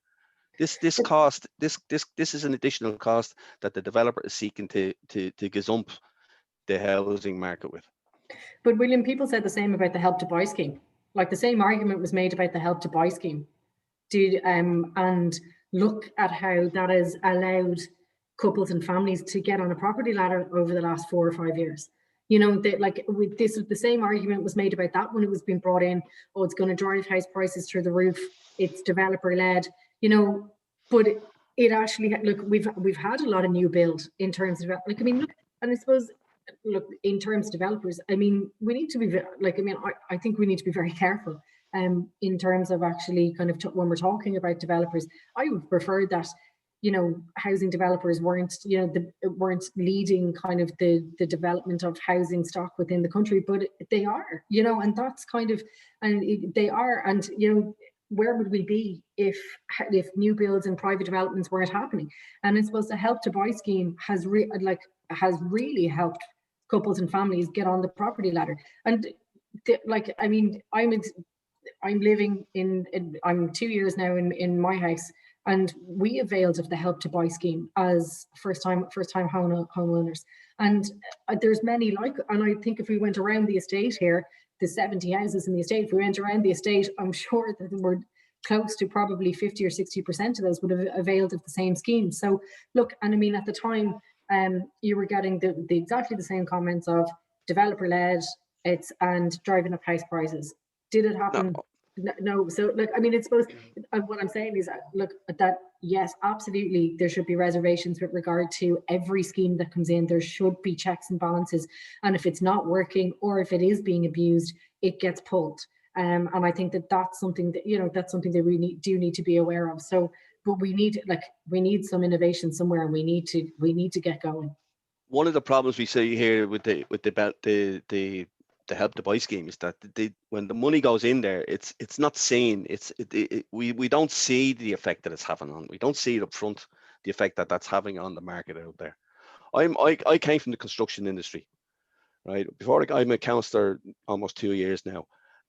This is an additional cost that the developer is seeking to gazump the housing market with. But William, people said the same about the Help to Buy scheme. Like the same argument was made about the Help to Buy scheme. And look at how that has allowed couples and families to get on a property ladder over the last 4 or 5 years. You know, with this, the same argument was made about that when it was being brought in. Oh, it's going to drive house prices through the roof. It's developer led. You know, but it actually, look, we've had a lot of new build in terms of, like, I mean, look, and I suppose, look, in terms of developers, I mean, we need to be like, I mean, I think we need to be very careful in terms of actually kind of when we're talking about developers. I would prefer that, you know, housing developers weren't, you know, weren't leading kind of the development of housing stock within the country, but they are, you know, and that's kind of, and they are, and, you know, where would we be if new builds and private developments weren't happening? And I suppose the Help to Buy scheme has really helped couples and families get on the property ladder. And like, I mean, I'm living I'm 2 years now in my house, and we availed of the Help to Buy scheme as first time homeowners. And there's many like, and I think if we went around the estate here, the 70 houses in the estate, if we went around the estate, I'm sure that we're close to probably 50 or 60% of those would have availed of the same scheme. So look, and I mean, at the time, you were getting the exactly the same comments of developer led, and driving up house prices. Did it happen? No. So look, I mean, it's supposed, what I'm saying is, look, that yes, absolutely, there should be reservations with regard to every scheme that comes in. There should be checks and balances, and if it's not working or if it is being abused, it gets pulled. And I think that that's something that, you know, that's something that we do need to be aware of. So, but we need some innovation somewhere, and we need to get going. One of the problems we see here with the Help to Buy scheme is that when the money goes in there, it's not seen. We don't see the effect that it's having on. We don't see it up front, the effect that that's having on the market out there. I came from the construction industry, right? I'm a councillor almost 2 years now,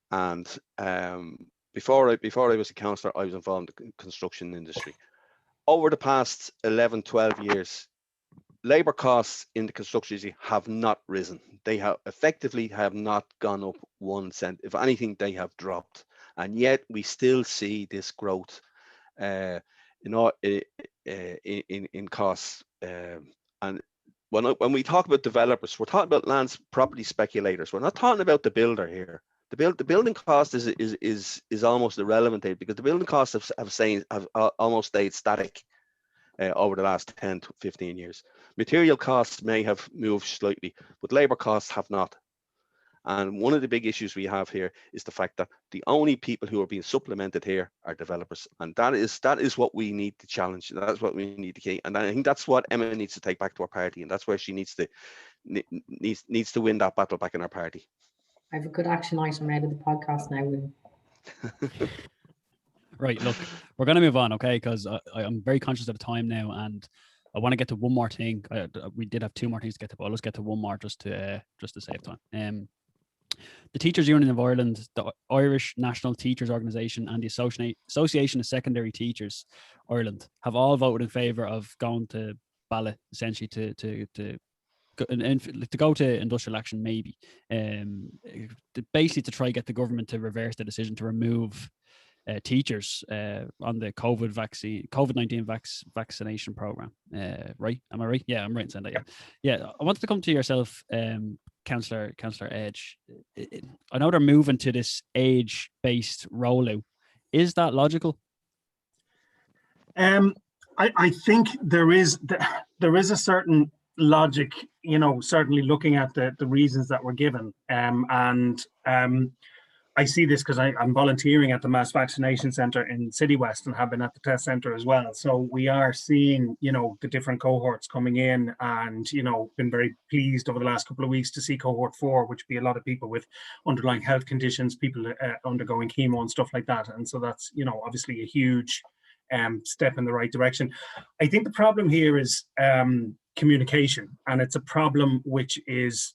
and before I was a councillor, I was involved in the construction industry. Over the past 11, 12 years, labour costs in the construction industry have not risen. They have effectively not gone up 1 cent. If anything, they have dropped. And yet we still see this growth in costs. And when we talk about developers, we're talking about land property speculators. We're not talking about the builder here. The building cost is almost irrelevant there, because the building costs have almost stayed static over the last 10 to 15 years. Material costs may have moved slightly, but labour costs have not. And one of the big issues we have here is the fact that the only people who are being supplemented here are developers, and that is what we need to challenge. That's what we need to keep, and I think that's what Emma needs to take back to our party, and that's where she needs to win that battle back in our party. I have a good action item out of the podcast now, William. Right, look, we're going to move on, okay? Because I'm very conscious of the time now, and I want to get to one more thing. We did have 2 more things to get to, but let's get to one more just to save time. The Teachers Union of Ireland, the Irish National Teachers Organisation, and the Association of Secondary Teachers Ireland have all voted in favour of going to ballot, essentially to go to industrial action, maybe, basically to try get the government to reverse the decision to remove teachers on the COVID-19 vaccination program. Right? Am I right? Yeah, I'm right in saying that. Yeah. I wanted to come to yourself, Councillor Edge. I know they're moving to this age-based rollout. Is that logical? I think there is a certain logic, you know, certainly looking at the reasons that were given, and I see this because I'm volunteering at the mass vaccination centre in City West and have been at the test centre as well. So we are seeing, you know, the different cohorts coming in, and, you know, been very pleased over the last couple of weeks to see cohort 4, which be a lot of people with underlying health conditions, people undergoing chemo and stuff like that. And so that's, you know, obviously a huge step in the right direction. I think the problem here is communication, and it's a problem which is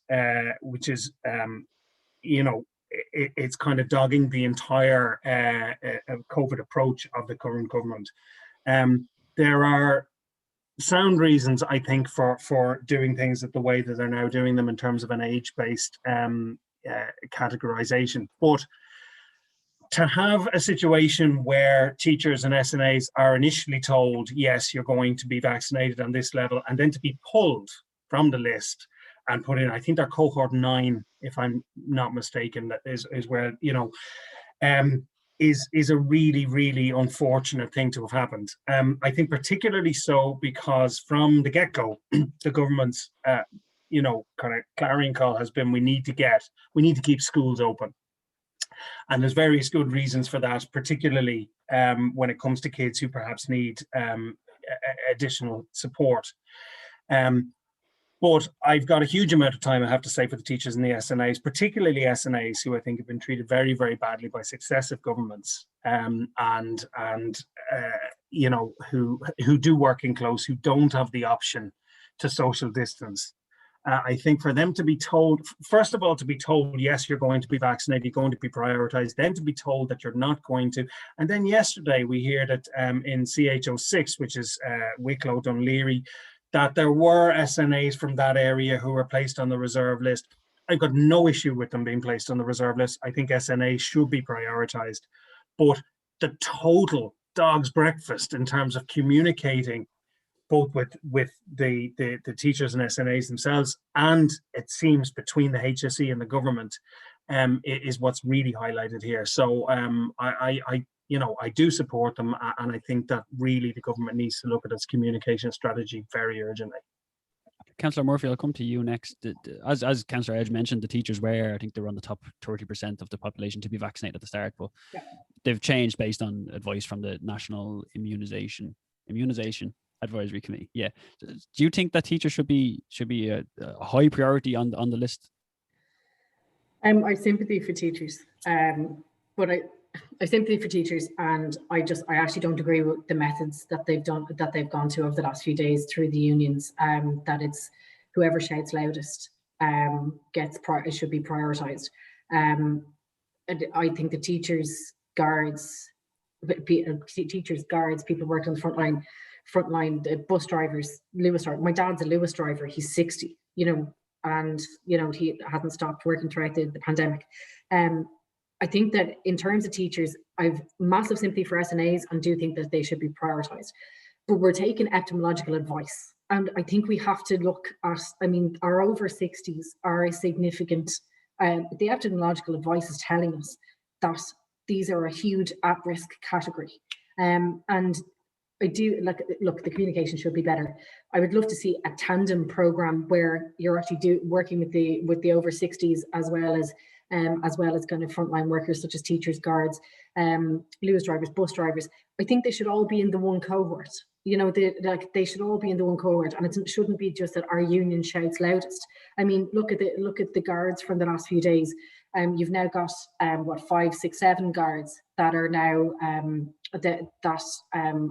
you know, it's kind of dogging the entire COVID approach of the current government. There are sound reasons, I think, for doing things the way that they're now doing them in terms of an age-based categorization. But to have a situation where teachers and SNAs are initially told, yes, you're going to be vaccinated on this level, and then to be pulled from the list and put in, I think they're cohort 9, if I'm not mistaken, that is where, you know, is a really, really unfortunate thing to have happened. I think particularly so because from the get-go, the government's, you know, kind of clarion call has been, we need to keep schools open. And there's various good reasons for that, particularly when it comes to kids who perhaps need additional support. But I've got a huge amount of time, I have to say, for the teachers and the SNAs, particularly SNAs, who I think have been treated very, very badly by successive governments, and you know, who do work in close, who don't have the option to social distance. I think for them to be told, first of all, to be told, yes, you're going to be vaccinated, you're going to be prioritized, then to be told that you're not going to. And then yesterday we hear that in CH06, which is Wicklow, Dunleary, that there were SNAs from that area who were placed on the reserve list. I've got no issue with them being placed on the reserve list. I think SNAs should be prioritized. But the total dog's breakfast in terms of communicating both with the teachers and SNAs themselves, and it seems between the HSE and the government, is what's really highlighted here. So I do support them, and I think that really the government needs to look at its communication strategy very urgently. Councillor Murphy, I'll come to you next. As Councillor Edge mentioned, the teachers were, I think they were on the top 30% of the population to be vaccinated at the start, but they've changed based on advice from the National Immunisation Advisory Committee. Yeah. Do you think that teachers should be a high priority on the list? I have sympathy for teachers, but I sympathy for teachers, and I actually don't agree with the methods that they've gone to over the last few days through the unions. That it's whoever shouts loudest should be prioritised. And I think the teachers, guards, people working on the frontline, bus drivers, Lewis driver. My dad's a Lewis driver. He's 60, and he hasn't stopped working throughout the pandemic. I think that in terms of teachers, I've massive sympathy for SNAs and do think that they should be prioritised. But we're taking epidemiological advice, and I think we have to look at, our over 60s are a significant, the epidemiological advice is telling us that these are a huge at-risk category. And I do look, the communication should be better. I would love to see a tandem program where you're actually working with the over 60s as well as kind of frontline workers such as teachers, guards, Lewis drivers, bus drivers. I think they should all be in the one cohort. They should all be in the one cohort, and it shouldn't be just that our union shouts loudest. Look at the guards from the last few days. You've now got 5, 6, 7 guards that are now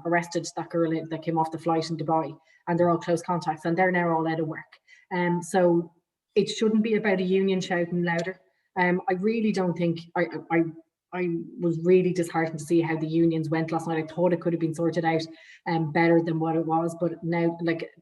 arrested that girl that came off the flight in Dubai, and they're all close contacts, and they're now all out of work. So it shouldn't be about a union shouting louder. I really don't think, I was really disheartened to see how the unions went last night. I thought it could have been sorted out better than what it was, but now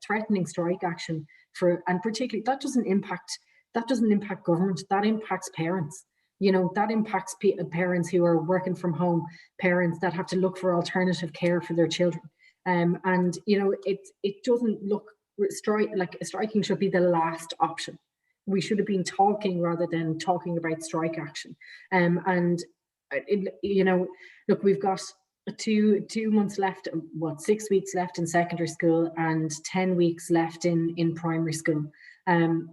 threatening strike action and particularly that doesn't impact government, that impacts parents. That impacts parents who are working from home, parents that have to look for alternative care for their children. It doesn't look, striking should be the last option. We should have been talking rather than talking about strike action. Look, we've got two months left, 6 weeks left in secondary school and 10 weeks left in primary school.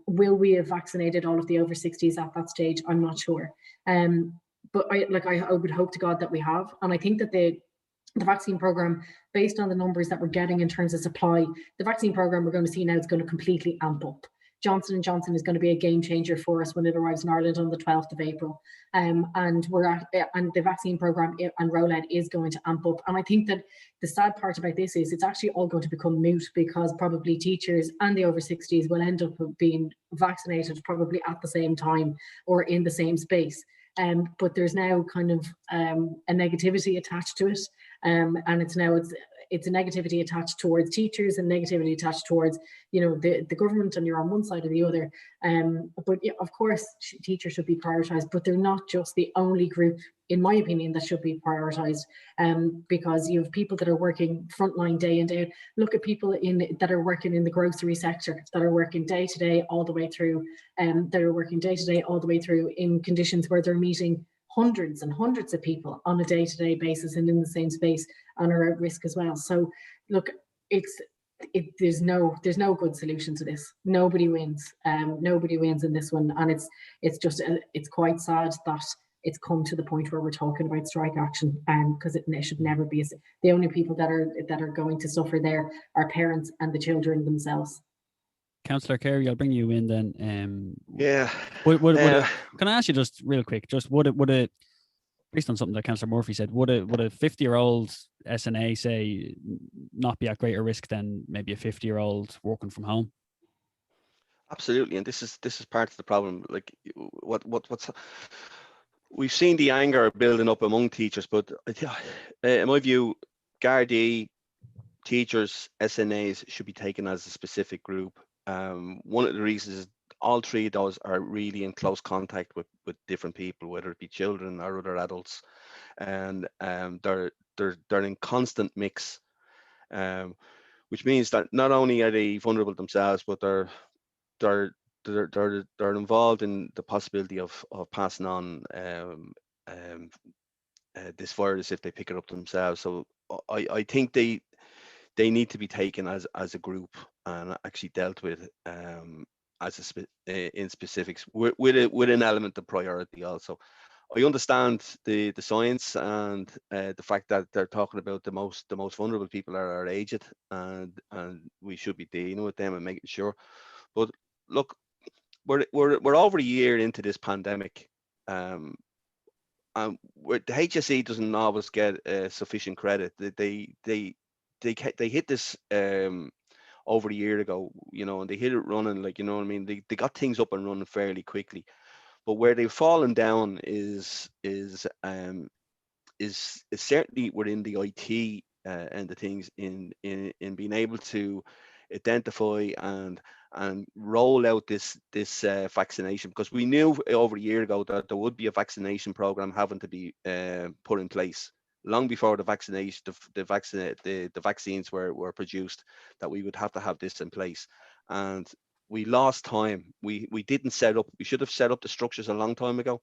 Will we have vaccinated all of the over 60s at that stage? I'm not sure. But I would hope to God that we have. And I think that the vaccine program, based on the numbers that we're getting in terms of supply, the vaccine program we're going to see now is going to completely amp up. Johnson & Johnson is going to be a game changer for us when it arrives in Ireland on the 12th of April. And the vaccine programme and rollout is going to amp up. And I think that the sad part about this is it's actually all going to become moot, because probably teachers and the over 60s will end up being vaccinated probably at the same time or in the same space. But there's now kind of a negativity attached to it. And it's a negativity attached towards teachers and negativity attached towards, the government, and you're on one side or the other. But yeah, of course, teachers should be prioritised, but they're not just the only group, in my opinion, that should be prioritised. Because you have people that are working frontline day in, day out. Look at people that are working in the grocery sector, that are working day to day all the way through, in conditions where they're meeting hundreds and hundreds of people on a day-to-day basis and in the same space, and are at risk as well. So look, there's no good solution to this. Nobody wins. Nobody wins in this one, and it's quite sad that it's come to the point where we're talking about strike action, because it should never be. The only people that are going to suffer there are parents and the children themselves. Councillor Carey, I'll bring you in then. Yeah. Can I ask you just real quick, just would it, based on something that Councillor Murphy said, would a 50-year-old SNA say not be at greater risk than maybe a 50-year-old working from home? Absolutely, and this is part of the problem. Like what's we've seen the anger building up among teachers, but in my view, Gardaí, teachers, SNAs should be taken as a specific group. One of the reasons is all three of those are really in close contact with different people, whether it be children or other adults, and they're in constant mix, which means that not only are they vulnerable themselves, but they're involved in the possibility of passing on this virus if they pick it up themselves. So I think they need to be taken as a group and actually dealt with in specifics with an element of priority also. I understand the science and the fact that they're talking about the most vulnerable people are aged, and we should be dealing with them and making sure. But look, we're over a year into this pandemic, and the HSE doesn't always get sufficient credit. They hit this over a year ago, and they hit it running, like, what I mean. They got things up and running fairly quickly, but where they've fallen down is certainly within the IT end of things, in being able to identify and roll out this vaccination, because we knew over a year ago that there would be a vaccination program having to be put in place long before the vaccines were produced, that we would have to have this in place. And we lost time. We didn't set up. We should have set up the structures a long time ago.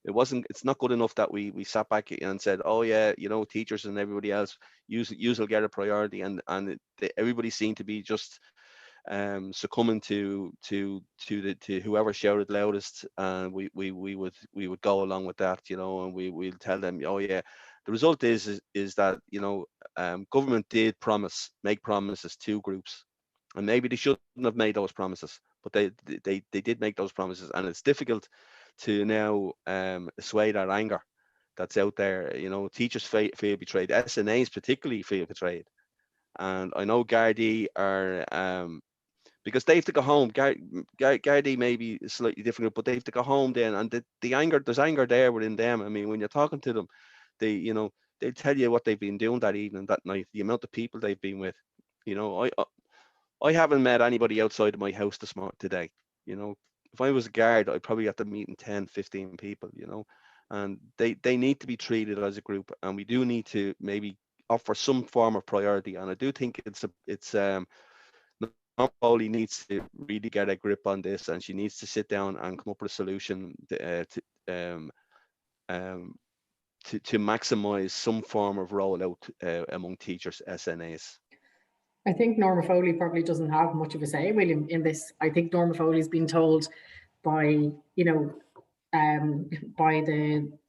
It's not good enough that we sat back and said, oh yeah, teachers and everybody else, you'll get a priority, and everybody seemed to be just succumbing to whoever shouted loudest, and we would go along with that, and we'll tell them, oh yeah. The result is that government did make promises to groups, and maybe they shouldn't have made those promises, but they did make those promises, and it's difficult to now assuage that anger that's out there. Teachers feel betrayed, SNAs particularly feel betrayed, and I know Gardaí are because they have to go home. Gardaí may be slightly different, but they have to go home then, and there's anger there within them. I mean, when you're talking to them, they'll tell you what they've been doing that evening, that night, the amount of people they've been with. I haven't met anybody outside of my house today. If I was a guard, I'd probably have to meet 10, 15 people, and they need to be treated as a group, and we do need to maybe offer some form of priority. And I do think it's Polly needs to really get a grip on this, and she needs to sit down and come up with a solution to maximize some form of rollout among teachers, SNAs. I think Norma Foley probably doesn't have much of a say, William, in this. I think Norma Foley's been told by the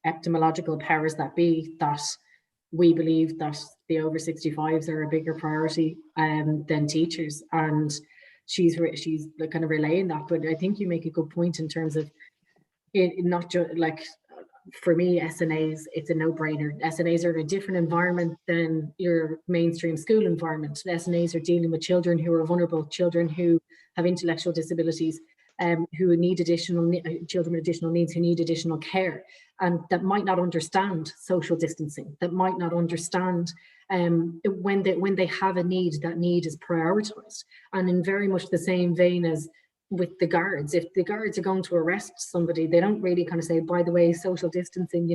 epidemiological powers that be that we believe that the over 65s are a bigger priority than teachers. And she's kind of relaying that. But I think you make a good point in terms of it, not just like, for me, SNAs, it's a no-brainer. SNAs are in a different environment than your mainstream school environment. The SNAs are dealing with children who are vulnerable, children who have intellectual disabilities, who need children with additional needs, who need additional care, and that might not understand social distancing, that might not understand when they have a need, that need is prioritised. And in very much the same vein as with the guards, if the guards are going to arrest somebody, they don't really kind of say, by the way, social distancing,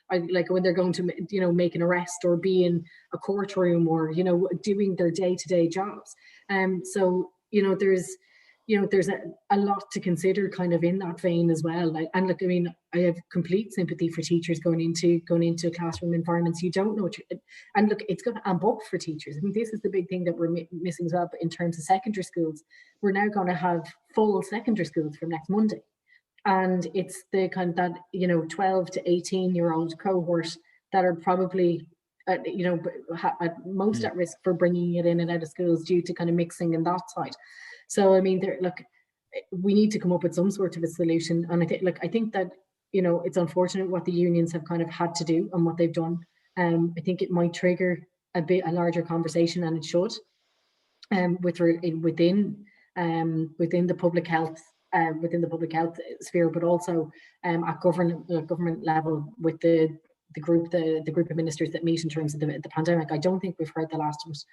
like when they're going to, make an arrest or be in a courtroom or, doing their day-to-day jobs. So, there's a lot to consider kind of in that vein as well. And look, I mean, I have complete sympathy for teachers going into classroom environments. You don't know and look, it's going to amp up for teachers. I mean, this is the big thing that we're missing as well. But in terms of secondary schools, we're now going to have full secondary schools from next Monday. And it's the kind of that, 12 to 18-year-old cohort that are probably, at most at risk for bringing it in and out of schools due to kind of mixing in that side. So, I mean, we need to come up with some sort of a solution. And I think that, it's unfortunate what the unions have kind of had to do and what they've done. I think it might trigger a larger conversation, and it should, within the public health sphere, but also at government level with the group of ministers that meet in terms of the pandemic. I don't think we've heard the last of it.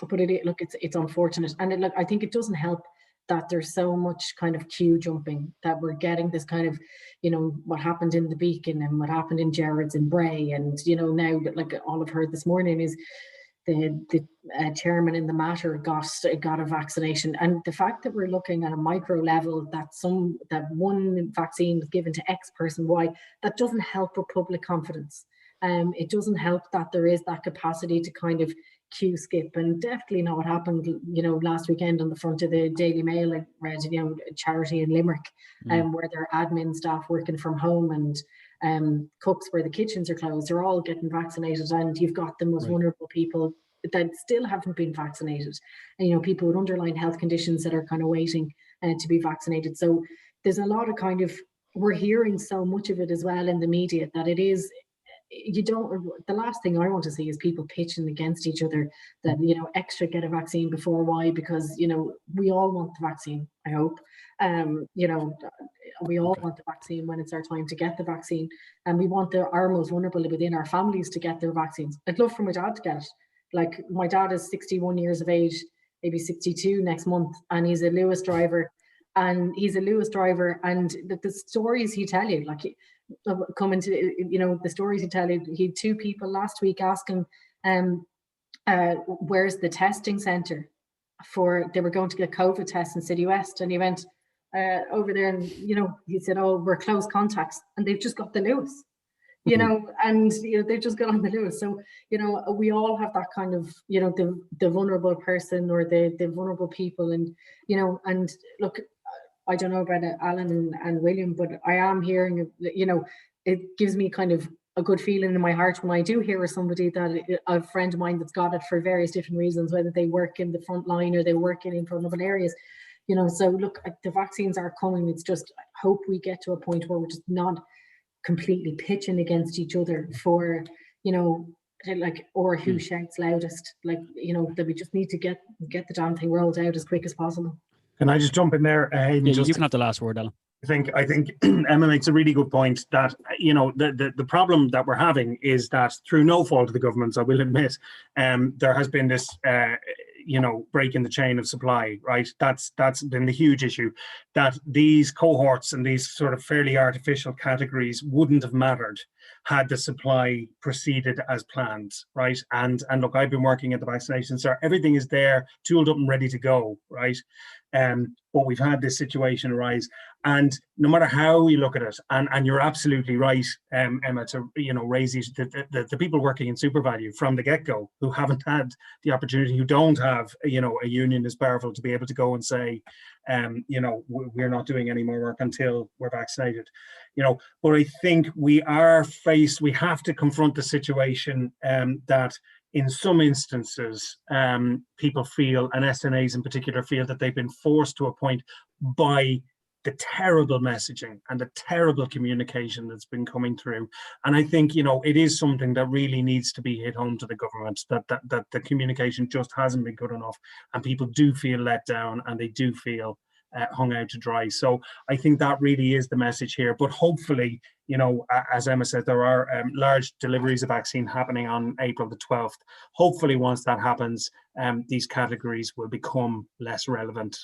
But it's unfortunate, and I think it doesn't help that there's so much kind of queue jumping, that we're getting this kind of, what happened in the Beacon and what happened in Gerrards and Bray, and now like all I've heard this morning is the chairman in the Matter got a vaccination, and the fact that we're looking at a micro level that one vaccine was given to X person Y, that doesn't help with public confidence. It doesn't help that there is that capacity to kind of queue skip, and definitely not what happened, last weekend on the front of the Daily Mail. I read, charity in Limerick, where their admin staff working from home and cooks where the kitchens are closed, they're all getting vaccinated, and you've got the most vulnerable people that still haven't been vaccinated, and people with underlying health conditions that are kind of waiting to be vaccinated. So there's a lot of kind of, we're hearing so much of it as well in the media that it is. The last thing I want to see is people pitching against each other that, extra get a vaccine before Y, because, we all want the vaccine, I hope. We all want the vaccine when it's our time to get the vaccine. And we want our most vulnerable within our families to get their vaccines. I'd love for my dad to get it. Like, my dad is 61 years of age, maybe 62 next month, and he's a Lewis driver. And the stories he tell you, like, coming to, the stories he tell you, he had two people last week asking, where's the testing centre they were going to get COVID tests in City West, and he went over there, and he said, oh, we're close contacts, and they've just got the Lewis, and they've just got on the Lewis. So we all have that kind of the vulnerable person or the vulnerable people, and and look, I don't know about Alan and William, but I am hearing, it gives me kind of a good feeling in my heart when I do hear of somebody, a friend of mine that's got it for various different reasons, whether they work in the front line or they work in vulnerable areas. So look, the vaccines are coming. It's just, I hope we get to a point where we're just not completely pitching against each other for, or who shouts loudest, that we just need to get the damn thing rolled out as quick as possible. Can I just jump in there? You can have the last word, Alan. I think Emma makes a really good point that, the problem that we're having is that through no fault of the governments, I will admit, there has been this, break in the chain of supply, right? That's been the huge issue, that these cohorts and these sort of fairly artificial categories wouldn't have mattered had the supply proceeded as planned, right? And look, I've been working at the vaccination center. Everything is there, tooled up and ready to go, right? But we've had this situation arise, and no matter how we look at it, and you're absolutely right, Emma, to raise these, the people working in SuperValu from the get-go who haven't had the opportunity, who don't have a union as powerful to be able to go and say, we're not doing any more work until we're vaccinated. But I think we have to confront the situation that in some instances, people feel, and SNAs in particular, feel that they've been forced to a point by the terrible messaging and the terrible communication that's been coming through. And I think, it is something that really needs to be hit home to the government, that the communication just hasn't been good enough, and people do feel let down and they do feel hung out to dry. So I think that really is the message here. But hopefully, as Emma said, there are large deliveries of vaccine happening on April the 12th. Hopefully, once that happens, these categories will become less relevant,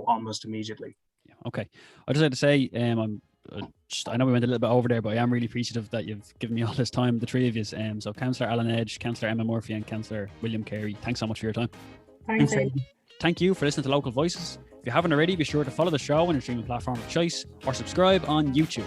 almost immediately. Yeah, okay. I'd just like to say, I know we went a little bit over there, but I am really appreciative that you've given me all this time, the three of you. So Councillor Alan Edge, Councillor Emma Murphy, and Councillor William Carey, thanks so much for your time. Thanks, Aidan. Thank you for listening to Local Voices. If you haven't already, be sure to follow the show on your streaming platform of choice or subscribe on YouTube.